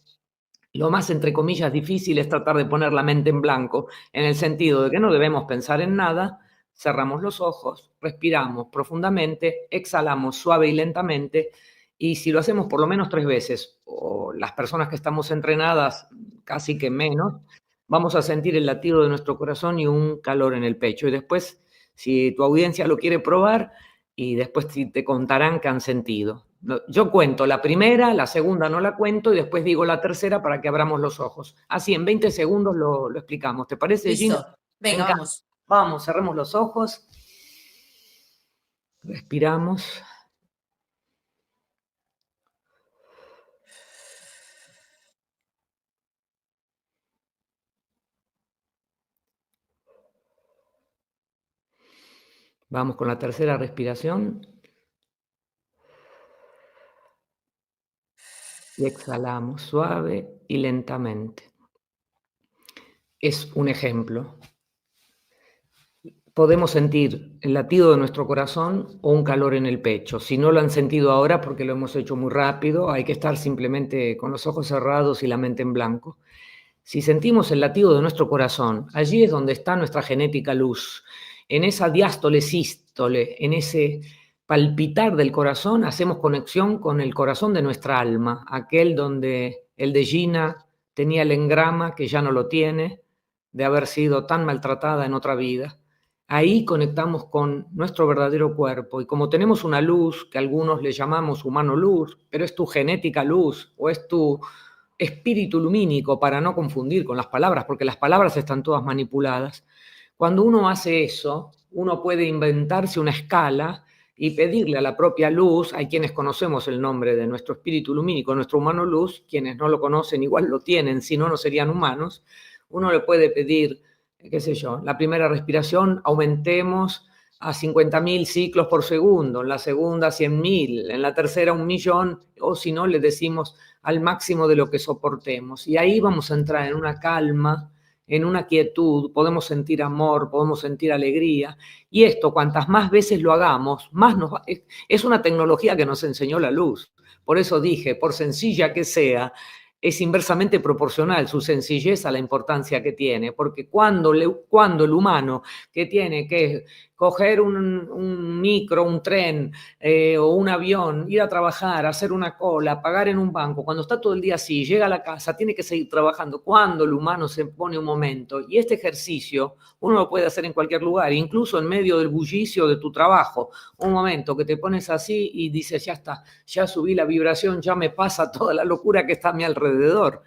Lo más, entre comillas, difícil es tratar de poner la mente en blanco, en el sentido de que no debemos pensar en nada, cerramos los ojos, respiramos profundamente, exhalamos suave y lentamente, y si lo hacemos por lo menos 3 veces, o las personas que estamos entrenadas casi que menos, vamos a sentir el latido de nuestro corazón y un calor en el pecho. Y después, si tu audiencia lo quiere probar, y después te contarán qué han sentido. Yo cuento la primera, la segunda no la cuento y después digo la tercera para que abramos los ojos. Así, en 20 segundos lo explicamos. ¿Te parece, Gina? Listo, venga, vamos. Vamos, cerremos los ojos. Respiramos. Vamos con la tercera respiración. Y exhalamos suave y lentamente. Es un ejemplo. Podemos sentir el latido de nuestro corazón o un calor en el pecho. Si no lo han sentido ahora porque lo hemos hecho muy rápido, hay que estar simplemente con los ojos cerrados y la mente en blanco. Si sentimos el latido de nuestro corazón, allí es donde está nuestra genética luz. En esa diástole, sístole, en ese palpitar del corazón, hacemos conexión con el corazón de nuestra alma, aquel donde el de Gina tenía el engrama que ya no lo tiene, de haber sido tan maltratada en otra vida. Ahí conectamos con nuestro verdadero cuerpo y como tenemos una luz que algunos le llamamos humano luz, pero es tu genética luz o es tu espíritu lumínico, para no confundir con las palabras, porque las palabras están todas manipuladas. Cuando uno hace eso, uno puede inventarse una escala y pedirle a la propia luz, hay quienes conocemos el nombre de nuestro espíritu lumínico, nuestro humano luz, quienes no lo conocen igual lo tienen, si no, no serían humanos. Uno le puede pedir, qué sé yo, la primera respiración, aumentemos a 50.000 ciclos por segundo, en la segunda 100.000, en la tercera 1.000.000, o si no, le decimos al máximo de lo que soportemos. Y ahí vamos a entrar en una calma, en una quietud, podemos sentir amor, podemos sentir alegría. Y esto, cuantas más veces lo hagamos, más nos va. Es una tecnología que nos enseñó la luz. Por eso dije, por sencilla que sea, es inversamente proporcional su sencillez a la importancia que tiene, porque cuando el humano que tiene que coger un micro, un tren o un avión, ir a trabajar, hacer una cola, pagar en un banco, cuando está todo el día así, llega a la casa, tiene que seguir trabajando, cuando el humano se pone un momento, y este ejercicio uno lo puede hacer en cualquier lugar, incluso en medio del bullicio de tu trabajo, un momento que te pones así y dices, ya está, ya subí la vibración, ya me pasa toda la locura que está a mi alrededor.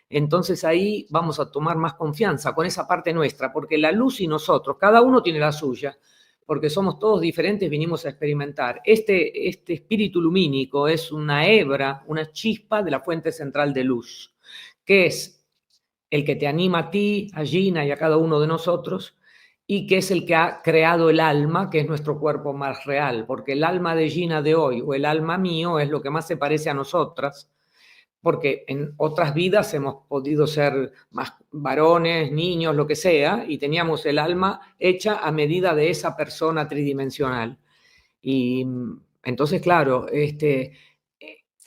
Entonces ahí vamos a tomar más confianza con esa parte nuestra, porque la luz y nosotros, cada uno tiene la suya, porque somos todos diferentes, vinimos a experimentar. Este espíritu lumínico es una hebra, una chispa de la fuente central de luz, que es el que te anima a ti, a Gina y a cada uno de nosotros, y que es el que ha creado el alma, que es nuestro cuerpo más real, porque el alma de Gina de hoy o el alma mío es lo que más se parece a nosotras, porque en otras vidas hemos podido ser más varones, niños, lo que sea, y teníamos el alma hecha a medida de esa persona tridimensional. Y entonces, claro,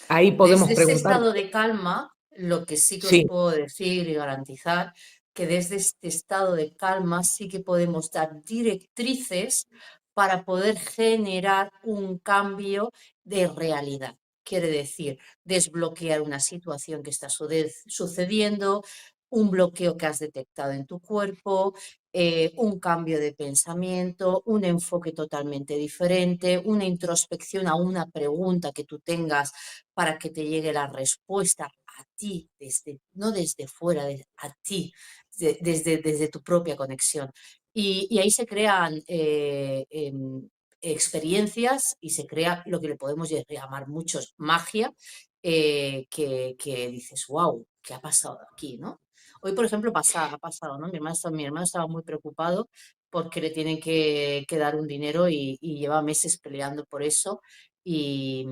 ahí podemos Desde ese preguntar. estado de calma, lo que sí que os Sí, puedo decir y garantizar, que desde este estado de calma sí que podemos dar directrices para poder generar un cambio de realidad. Quiere decir, desbloquear una situación que está sucediendo, un bloqueo que has detectado en tu cuerpo, un cambio de pensamiento, un enfoque totalmente diferente, una introspección a una pregunta que tú tengas para que te llegue la respuesta a ti, no desde fuera, a ti, desde tu propia conexión. Y ahí se crean experiencias y se crea lo que le podemos llamar muchos magia, que dices, wow, ¿qué ha pasado aquí? ¿No? Hoy, por ejemplo, ha pasado, ¿no? Mi hermano estaba muy preocupado porque le tienen que dar un dinero y lleva meses peleando por eso. Y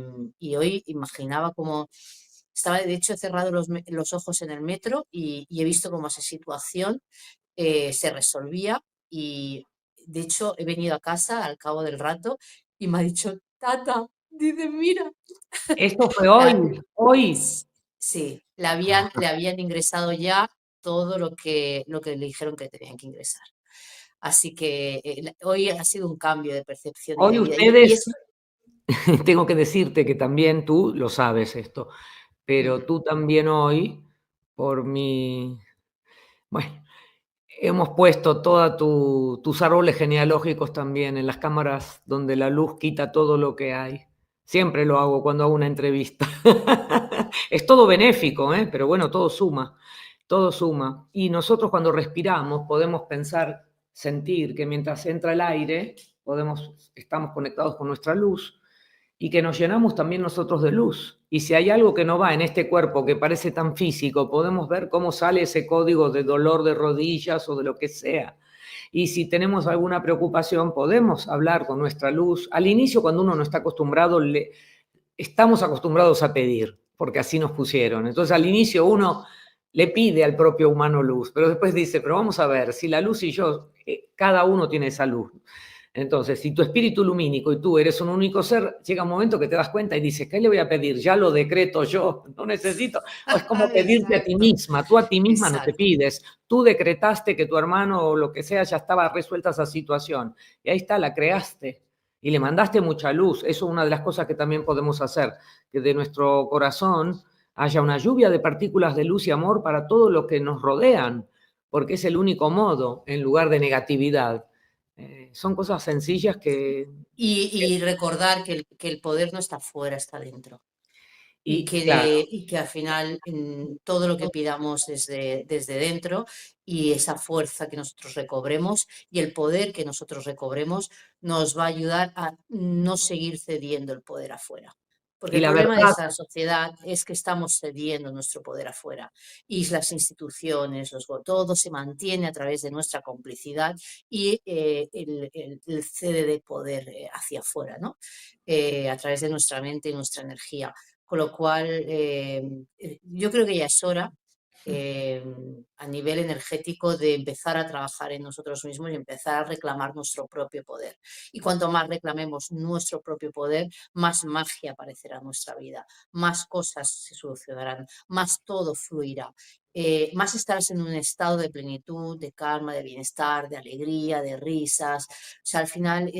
hoy imaginaba cómo estaba, de hecho, he cerrado los ojos en el metro y he visto cómo esa situación se resolvía. Y de hecho, he venido a casa al cabo del rato y me ha dicho, Tata, dice, mira, esto fue la- hoy. sí, le habían ingresado ya todo lo que le dijeron que tenían que ingresar. Así que hoy ha sido un cambio de percepción y Hoy de vida. Y ustedes, eso, tengo que decirte que también tú lo sabes esto, pero mm, tú también hoy, por mi, bueno, hemos puesto todos tus árboles genealógicos también en las cámaras donde la luz quita todo lo que hay. Siempre lo hago cuando hago una entrevista. Es todo benéfico, ¿eh? Pero bueno, todo suma, todo suma. Y nosotros cuando respiramos podemos pensar, sentir que mientras entra el aire, estamos conectados con nuestra luz y que nos llenamos también nosotros de luz. Y si hay algo que no va en este cuerpo que parece tan físico, podemos ver cómo sale ese código de dolor de rodillas o de lo que sea. Y si tenemos alguna preocupación, podemos hablar con nuestra luz. Al inicio, cuando uno no está acostumbrado, estamos acostumbrados a pedir, porque así nos pusieron. Entonces, al inicio uno le pide al propio humano luz, pero después dice, pero vamos a ver, si la luz y yo, cada uno tiene esa luz. Entonces, si tu espíritu lumínico y tú eres un único ser, llega un momento que te das cuenta y dices, ¿qué le voy a pedir? Ya lo decreto yo, no necesito. O es como pedirte a ti exacto, misma, tú a ti misma no te exacto. pides, tú decretaste que tu hermano o lo que sea ya estaba resuelta esa situación. Y ahí está, la creaste y le mandaste mucha luz. Eso es una de las cosas que también podemos hacer, que de nuestro corazón haya una lluvia de partículas de luz y amor para todo lo que nos rodean, porque es el único modo en lugar de negatividad. Son cosas sencillas Y recordar que el poder no está fuera, está dentro. y y claro, que, y que al final todo lo que pidamos desde dentro y esa fuerza que nosotros recobremos y el poder que nosotros recobremos nos va a ayudar a no seguir cediendo el poder afuera. Porque Y el la problema de verdad, esta sociedad es que estamos cediendo nuestro poder afuera y las instituciones, todo se mantiene a través de nuestra complicidad y el cede de poder hacia afuera, ¿no? A través de nuestra mente y nuestra energía. Con lo cual, yo creo que ya es hora eh, a nivel energético de empezar a trabajar en nosotros mismos y empezar a reclamar nuestro propio poder. Y cuanto más reclamemos nuestro propio poder, más magia aparecerá en nuestra vida, más cosas se solucionarán, más todo fluirá. Más estarás en un estado de plenitud, de calma, de bienestar, de alegría, de risas. O sea, al final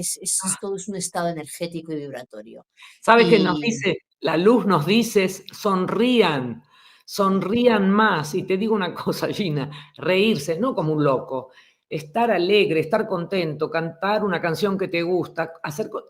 todo es un estado energético y vibratorio. ¿sabe qué nos Y, dice? La luz nos dice, sonrían, sonrían más. Y te digo una cosa, Gina, reírse, no como un loco, estar alegre, estar contento, cantar una canción que te gusta,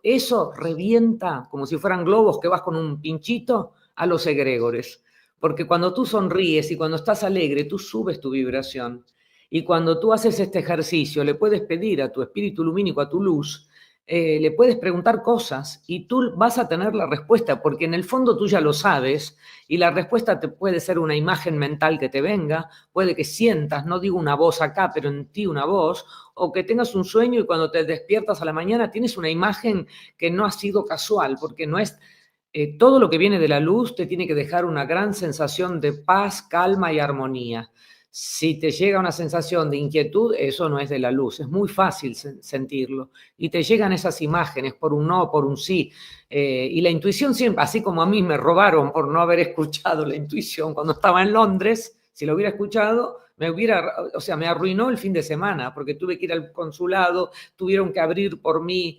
eso revienta como si fueran globos que vas con un pinchito a los egregores. Porque cuando tú sonríes y cuando estás alegre, tú subes tu vibración. Y cuando tú haces este ejercicio, le puedes pedir a tu espíritu lumínico, a tu luz, le puedes preguntar cosas y tú vas a tener la respuesta, porque en el fondo tú ya lo sabes y la respuesta te puede ser una imagen mental que te venga, puede que sientas, no digo una voz acá, pero en ti una voz, o que tengas un sueño y cuando te despiertas a la mañana tienes una imagen que no ha sido casual, porque no es... todo lo que viene de la luz te tiene que dejar una gran sensación de paz, calma y armonía. Si te llega una sensación de inquietud, eso no es de la luz, es muy fácil sentirlo. Y te llegan esas imágenes por un no, por un sí. Y la intuición siempre, así como a mí me robaron por no haber escuchado la intuición cuando estaba en Londres, si lo hubiera escuchado, me arruinó el fin de semana, porque tuve que ir al consulado, tuvieron que abrir por mí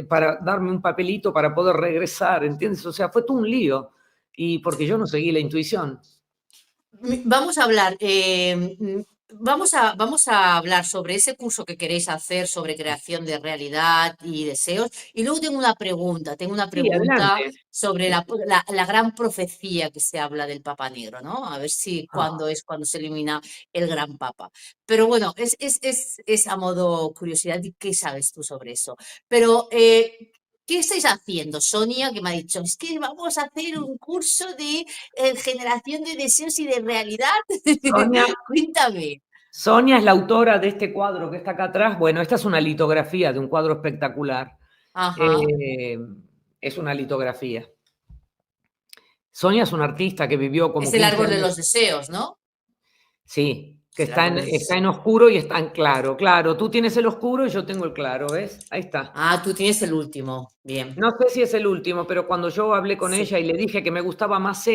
para darme un papelito para poder regresar, ¿entiendes? O sea, fue todo un lío. Y porque yo no seguí la intuición. Vamos a hablar, vamos a hablar sobre ese curso que queréis hacer sobre creación de realidad y deseos. Y luego tengo una Sí, pregunta adelante. sobre la gran profecía que se habla del Papa Negro, ¿no? A ver si Ah, cuando se elimina el Gran Papa. Pero bueno, es a modo curiosidad, ¿qué sabes tú sobre eso? Pero ¿qué estáis haciendo? Sonia, que me ha dicho, es que vamos a hacer un curso de generación de deseos y de realidad. Sonia, Cuéntame. Sonia es la autora de este cuadro que está acá atrás. Bueno, esta es una litografía de un cuadro espectacular. Ajá. Eh, es una litografía. Sonia es una artista que vivió como Es el 15 árbol de años. los deseos, ¿no? Sí, que Es el árbol de los está en deseos. oscuro y está en claro. Claro, tú tienes el oscuro y yo tengo el claro, ¿ves? Ahí está. Ah, tú tienes el último. Bien. No sé si es el último, pero cuando yo hablé con Sí. ella y le dije que me gustaba más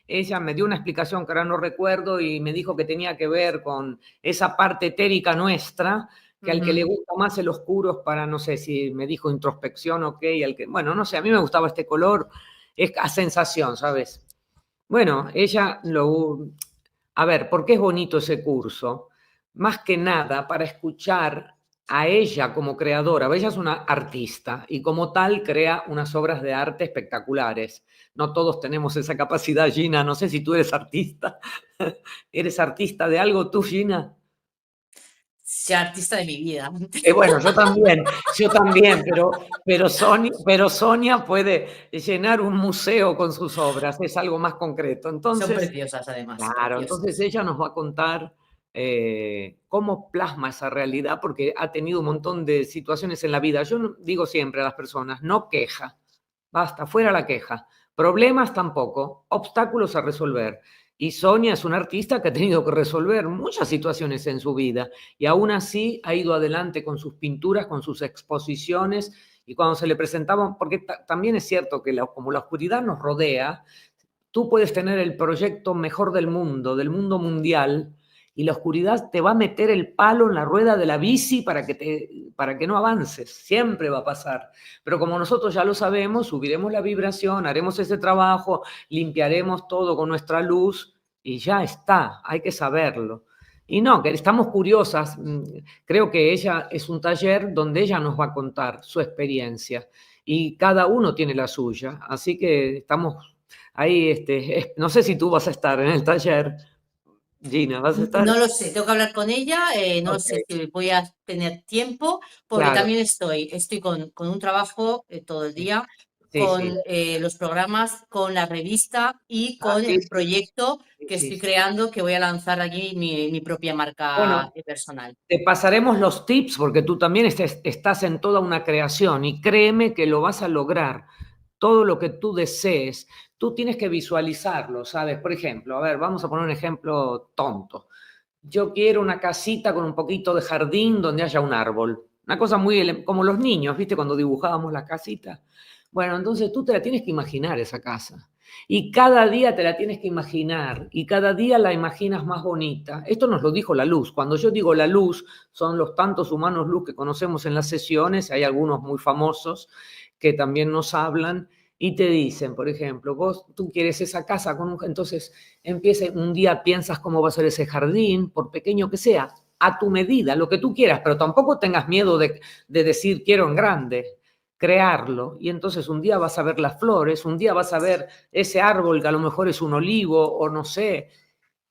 ella me dio una explicación que ahora no recuerdo y me dijo que tenía que ver con esa parte etérica nuestra, que al que le Ujú. gusta más el oscuro es para, no sé si me dijo introspección o qué, bueno, no sé, a mí me gustaba este color, es a sensación, ¿sabes? Bueno, a ver, ¿por qué es bonito ese curso? Más que nada para escuchar a ella como creadora. Ella es una artista y como tal crea unas obras de arte espectaculares. No todos tenemos esa capacidad, Gina. No sé si tú eres artista. ¿Eres artista de algo tú, Gina? Sea artista de mi vida. Bueno, yo también, pero Sonia puede llenar un museo con sus obras, es algo más concreto. Son Entonces, preciosas, además, claro, entonces preciosas. ella nos va a contar cómo plasma esa realidad, porque ha tenido un montón de situaciones en la vida. Yo digo siempre a las personas, no queja, basta, fuera la queja. Problemas tampoco, obstáculos a resolver. Y Sonia es una artista que ha tenido que resolver muchas situaciones en su vida y aún así ha ido adelante con sus pinturas, con sus exposiciones y cuando se le presentaban, porque también es cierto que como la oscuridad nos rodea, tú puedes tener el proyecto mejor del mundo mundial, y la oscuridad te va a meter el palo en la rueda de la bici para que no avances. Siempre va a pasar. Pero como nosotros ya lo sabemos, subiremos la vibración, haremos ese trabajo, limpiaremos todo con nuestra luz y ya está. Hay que saberlo. Y no, que estamos curiosas. Creo que ella es un taller donde ella nos va a contar su experiencia y cada uno tiene la suya. Así que estamos ahí, no sé si tú vas a estar en el taller, Gina, ¿vas a estar? No lo sé, tengo que hablar con ella, no Ok, sé si voy a tener tiempo, porque claro, también estoy con un trabajo todo el sí, día. Sí, con sí. los programas, con la revista y Ah, con sí, el sí, proyecto sí, que sí, estoy sí. creando, que voy a lanzar aquí mi propia marca Bueno, personal. te pasaremos los tips porque tú también estás en toda una creación y créeme que lo vas a lograr. Todo lo que tú desees, tú tienes que visualizarlo, ¿sabes? Por ejemplo, a ver, vamos a poner un ejemplo tonto. Yo quiero una casita con un poquito de jardín donde haya un árbol. Una cosa muy como los niños, ¿viste? Cuando dibujábamos la casita. Bueno, entonces tú te la tienes que imaginar esa casa. Y cada día te la tienes que imaginar y cada día la imaginas más bonita. Esto nos lo dijo la luz. Cuando yo digo la luz, son los tantos humanos luz que conocemos en las sesiones. Hay algunos muy famosos que también nos hablan y te dicen, por ejemplo, tú quieres esa casa con entonces empieza un día, piensas cómo va a ser ese jardín, por pequeño que sea, a tu medida, lo que tú quieras, pero tampoco tengas miedo de decir quiero en grande, crearlo. Y entonces un día vas a ver las flores, un día vas a ver ese árbol que a lo mejor es un olivo o no sé,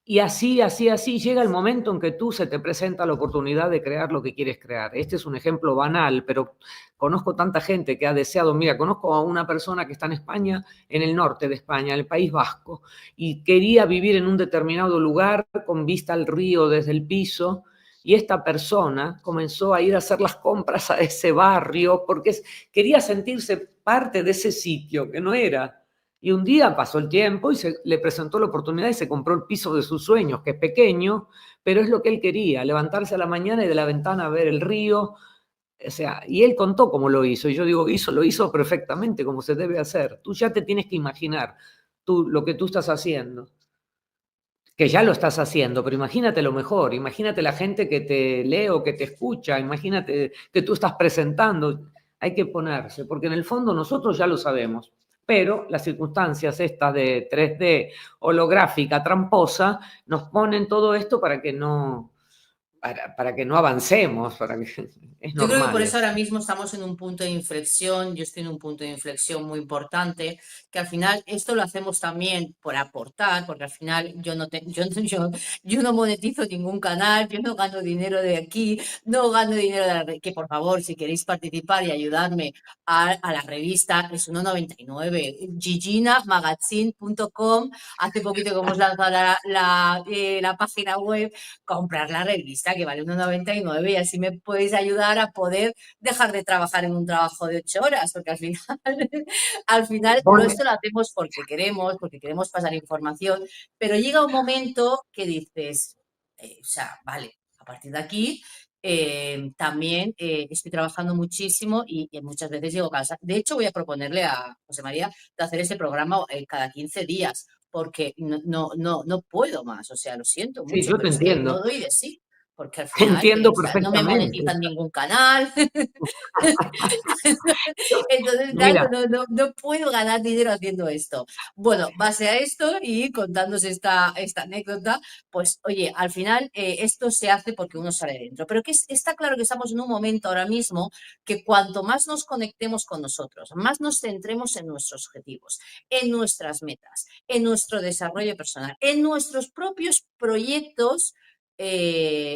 y así, así, así llega el momento en que tú se te presenta la oportunidad de crear lo que quieres crear. Este es un ejemplo banal, pero conozco tanta gente que ha deseado, mira, conozco a una persona que está en España, en el norte de España, en el País Vasco, y quería vivir en un determinado lugar con vista al río desde el piso, y esta persona comenzó a ir a hacer las compras a ese barrio porque quería sentirse parte de ese sitio que no era. Y un día pasó el tiempo y le presentó la oportunidad y se compró el piso de sus sueños, que es pequeño, pero es lo que él quería, levantarse a la mañana y de la ventana ver el río. O sea, y él contó cómo lo hizo. Y yo digo, lo hizo perfectamente, como se debe hacer. Tú ya te tienes que imaginar lo que tú estás haciendo, que ya lo estás haciendo, pero imagínate lo mejor, imagínate la gente que te lee o que te escucha, imagínate que tú estás presentando, hay que ponerse, porque en el fondo nosotros ya lo sabemos, pero las circunstancias estas de 3D holográfica, tramposa, nos ponen todo esto para que no avancemos, para que es Yo creo que por normal eso eso. ahora mismo estamos en un punto de inflexión, yo estoy en un punto de inflexión muy importante, que al final esto lo hacemos también por aportar, porque al final yo no monetizo ningún canal, yo no gano dinero de aquí, no gano dinero de que por favor, si queréis participar y ayudarme a la revista, es 1,99, giginamagazine.com, hace poquito que hemos lanzado la página web, comprar la revista que vale 1,99 y así me podéis ayudar a poder dejar de trabajar en un trabajo de 8 horas, porque al final, al final esto lo hacemos porque queremos pasar información, pero llega un momento que dices, o sea, vale, a partir de aquí también estoy trabajando muchísimo y muchas veces llego a casa. De hecho, voy a proponerle a José María de hacer este programa cada 15 días, porque no puedo más, o sea, lo siento Sí, mucho, yo te pero es que no entiendo, doy de sí, porque al te final, entiendo o sea, no me perfectamente. monetizan ningún canal, entonces, claro, Mira, no puedo ganar dinero haciendo esto. Bueno, base a esto y contándose esta anécdota, pues oye, al final esto se hace porque uno sale dentro, pero que está claro que estamos en un momento ahora mismo que cuanto más nos conectemos con nosotros, más nos centremos en nuestros objetivos, en nuestras metas, en nuestro desarrollo personal, en nuestros propios proyectos,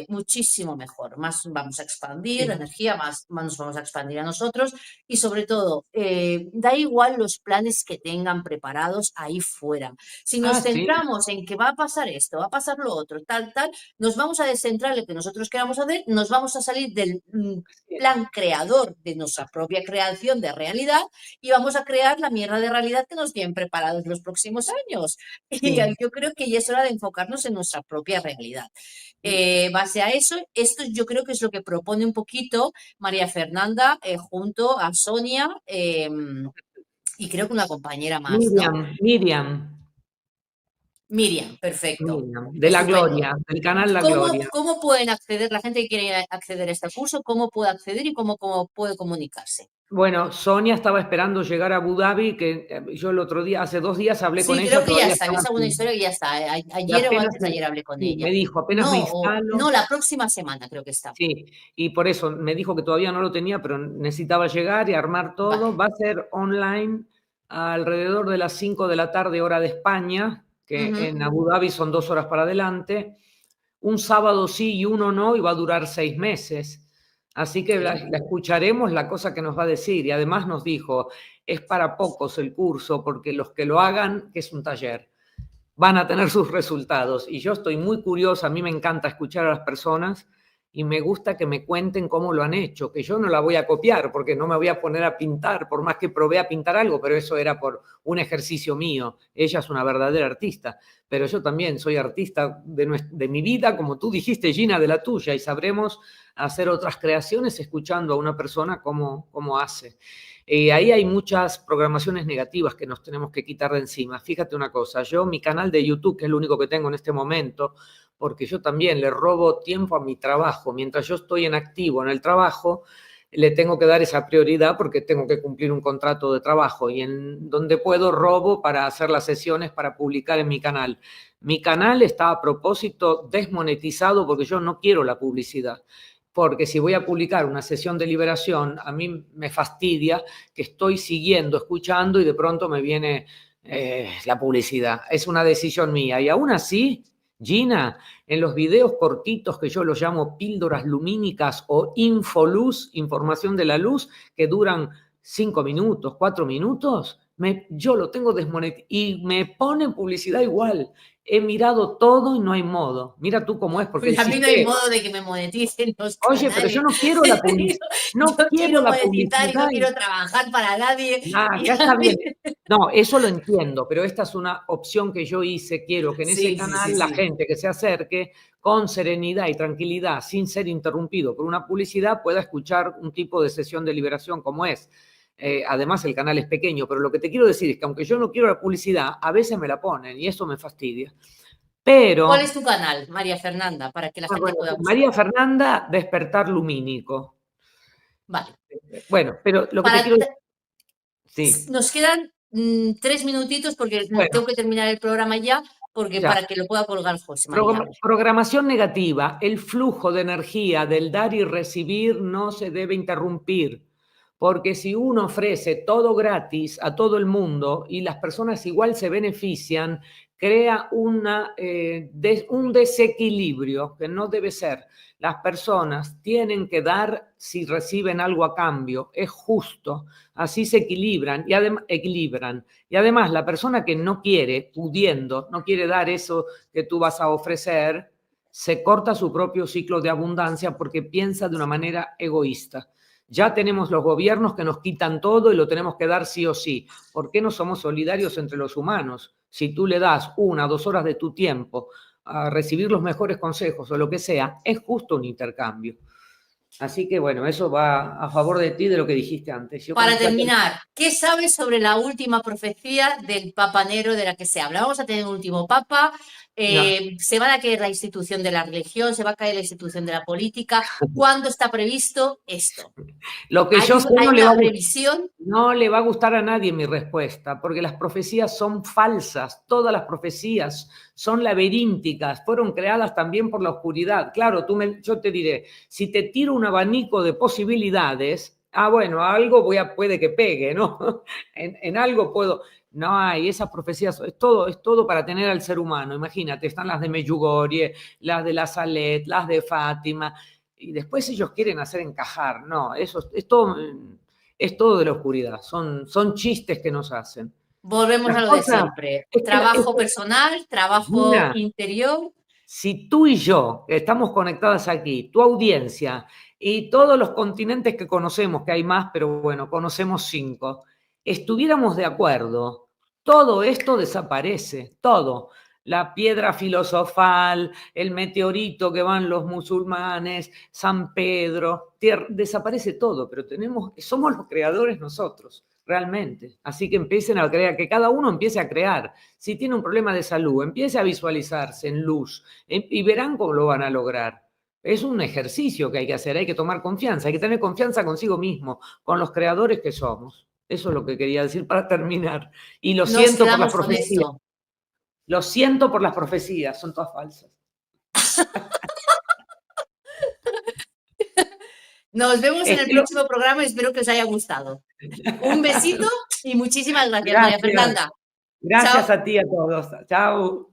muchísimo mejor. Más vamos a expandir la sí. energía, más nos vamos a expandir a nosotros y sobre todo, da igual los planes que tengan preparados ahí fuera. Si nos Ah, sí. centramos en que va a pasar esto, va a pasar lo otro, tal, tal, nos vamos a descentrar en lo que nosotros queramos hacer, nos vamos a salir del plan creador de nuestra propia creación de realidad y vamos a crear la mierda de realidad que nos tienen preparados los próximos años. Y Sí. yo creo que ya es hora de enfocarnos en nuestra propia realidad. Base a eso, esto yo creo que es lo que propone un poquito María Fernanda junto a Sonia y creo que una compañera más, ¿no? Miriam, Miriam, perfecto, de La estupendo. Gloria, del canal La ¿Cómo, Gloria. cómo pueden acceder, la gente que quiere acceder a este curso, cómo puede acceder y cómo puede comunicarse? Bueno, Sonia estaba esperando llegar a Abu Dhabi, que yo el otro día, hace 2 días hablé con Sí, ella, creo que ya todavía está. Vi estaba alguna aquí. historia que ya está. Y Ayer o apenas antes de ayer hablé con sí, ella. me dijo, apenas me No, instalo, no, la próxima semana creo que está. sí, y por eso me dijo que todavía no lo tenía, pero necesitaba llegar y armar todo. Vale. Va a ser online alrededor de las 5 de la tarde, hora de España, que Ujú. en Abu Dhabi son 2 horas para adelante. Un sábado sí y uno no, y va a durar 6 meses. Así que la escucharemos la cosa que nos va a decir. Y además nos dijo, es para pocos el curso, porque los que lo hagan, que es un taller, van a tener sus resultados. Y yo estoy muy curiosa, a mí me encanta escuchar a las personas y me gusta que me cuenten cómo lo han hecho, que yo no la voy a copiar porque no me voy a poner a pintar, por más que probé a pintar algo, pero eso era por un ejercicio mío. Ella es una verdadera artista, pero yo también soy artista de mi vida, como tú dijiste, Gina, de la tuya, y sabremos hacer otras creaciones escuchando a una persona cómo hace. Ahí hay muchas programaciones negativas que nos tenemos que quitar de encima. Fíjate una cosa, yo mi canal de YouTube, que es lo único que tengo en este momento, porque yo también le robo tiempo a mi trabajo. Mientras yo estoy en activo en el trabajo, le tengo que dar esa prioridad porque tengo que cumplir un contrato de trabajo y en donde puedo robo para hacer las sesiones para publicar en mi canal. Mi canal está a propósito desmonetizado porque yo no quiero la publicidad. Porque si voy a publicar una sesión de liberación, a mí me fastidia que estoy siguiendo, escuchando y de pronto me viene la publicidad. Es una decisión mía. Y aún así, Gina, en los videos cortitos que yo los llamo píldoras lumínicas o infoluz, información de la luz, que duran 5 minutos, 4 minutos, yo lo tengo desmonetizado y me ponen publicidad igual. He mirado todo y no hay modo. Mira tú cómo es, porque el Pues a mí no hay sistema... modo de que me moneticen los Oye, pero yo canales. no quiero la publicidad. No Yo quiero quiero la monetizar y no publicidad. quiero trabajar para nadie. Ah, ya está bien. No, eso lo entiendo, pero esta es una opción que yo hice. Quiero que en ese Sí, sí, sí, canal la sí. gente que se acerque con serenidad y tranquilidad, sin ser interrumpido por una publicidad, pueda escuchar un tipo de sesión de liberación como es. Además, el canal es pequeño, pero lo que te quiero decir es que aunque yo no quiero la publicidad, a veces me la ponen y eso me fastidia. ¿Cuál Pero, es tu canal, María Fernanda, para que la gente bueno, pueda María buscar? Fernanda, Despertar Lumínico. Vale. Bueno, pero lo que te Para quiero decir, sí, Nos quedan 3 minutitos porque bueno, tengo que terminar el programa ya, porque ya. para que lo pueda colgar José mañana. Programación negativa. El flujo de energía del dar y recibir no se debe interrumpir, porque si uno ofrece todo gratis a todo el mundo y las personas igual se benefician, crea un desequilibrio que no debe ser. Las personas tienen que dar si reciben algo a cambio. Es justo. Así se equilibran y además la persona que no quiere, pudiendo, no quiere dar eso que tú vas a ofrecer, se corta su propio ciclo de abundancia porque piensa de una manera egoísta. Ya tenemos los gobiernos que nos quitan todo y lo tenemos que dar sí o sí. ¿Por qué no somos solidarios entre los humanos? Si tú le das 1 o 2 horas de tu tiempo a recibir los mejores consejos o lo que sea, es justo un intercambio. Así que bueno, eso va a favor de ti, de lo que dijiste antes. Yo con Para esta... terminar, ¿qué sabes sobre la última profecía del Papa Nero de la que se habla? Vamos a tener un último Papa, No, se va a caer la institución de la religión, se va a caer la institución de la política. ¿Cuándo está previsto esto? lo que ¿Hay, yo sé hay una previsión? no le va a gustar a nadie mi respuesta, porque las profecías son falsas, todas las profecías son laberínticas, fueron creadas también por la oscuridad. Claro, yo te diré, si te tiro un abanico de posibilidades, bueno, algo puede que pegue, ¿no? En algo puedo... No hay, esas profecías, es todo para tener al ser humano. Imagínate, están las de Medjugorje, las de la Salet, las de Fátima, y después ellos quieren hacer encajar. No, eso es todo de la oscuridad. Son chistes que nos hacen. Volvemos Las a lo de cosas, siempre. es que Trabajo personal, trabajo Gina, interior. si tú y yo que estamos conectadas aquí, tu audiencia y todos los continentes que conocemos, que hay más, pero bueno, conocemos 5, estuviéramos de acuerdo, todo esto desaparece, todo. La piedra filosofal, el meteorito que van los musulmanes, San Pedro, desaparece todo, pero somos los creadores nosotros, realmente. Así que empiecen a crear, que cada uno empiece a crear. Si tiene un problema de salud, empiece a visualizarse en luz y verán cómo lo van a lograr. Es un ejercicio que hay que hacer, hay que tomar confianza, hay que tener confianza consigo mismo, con los creadores que somos. Eso es lo que quería decir para terminar. Y lo Nos siento por las quedamos con profecías. esto. Lo siento por las profecías, son todas falsas. Nos vemos en el Espero... próximo programa y espero que os haya gustado. Un besito y muchísimas gracias, María Gracias. Fernanda. Gracias Chao. a ti a todos. Chao.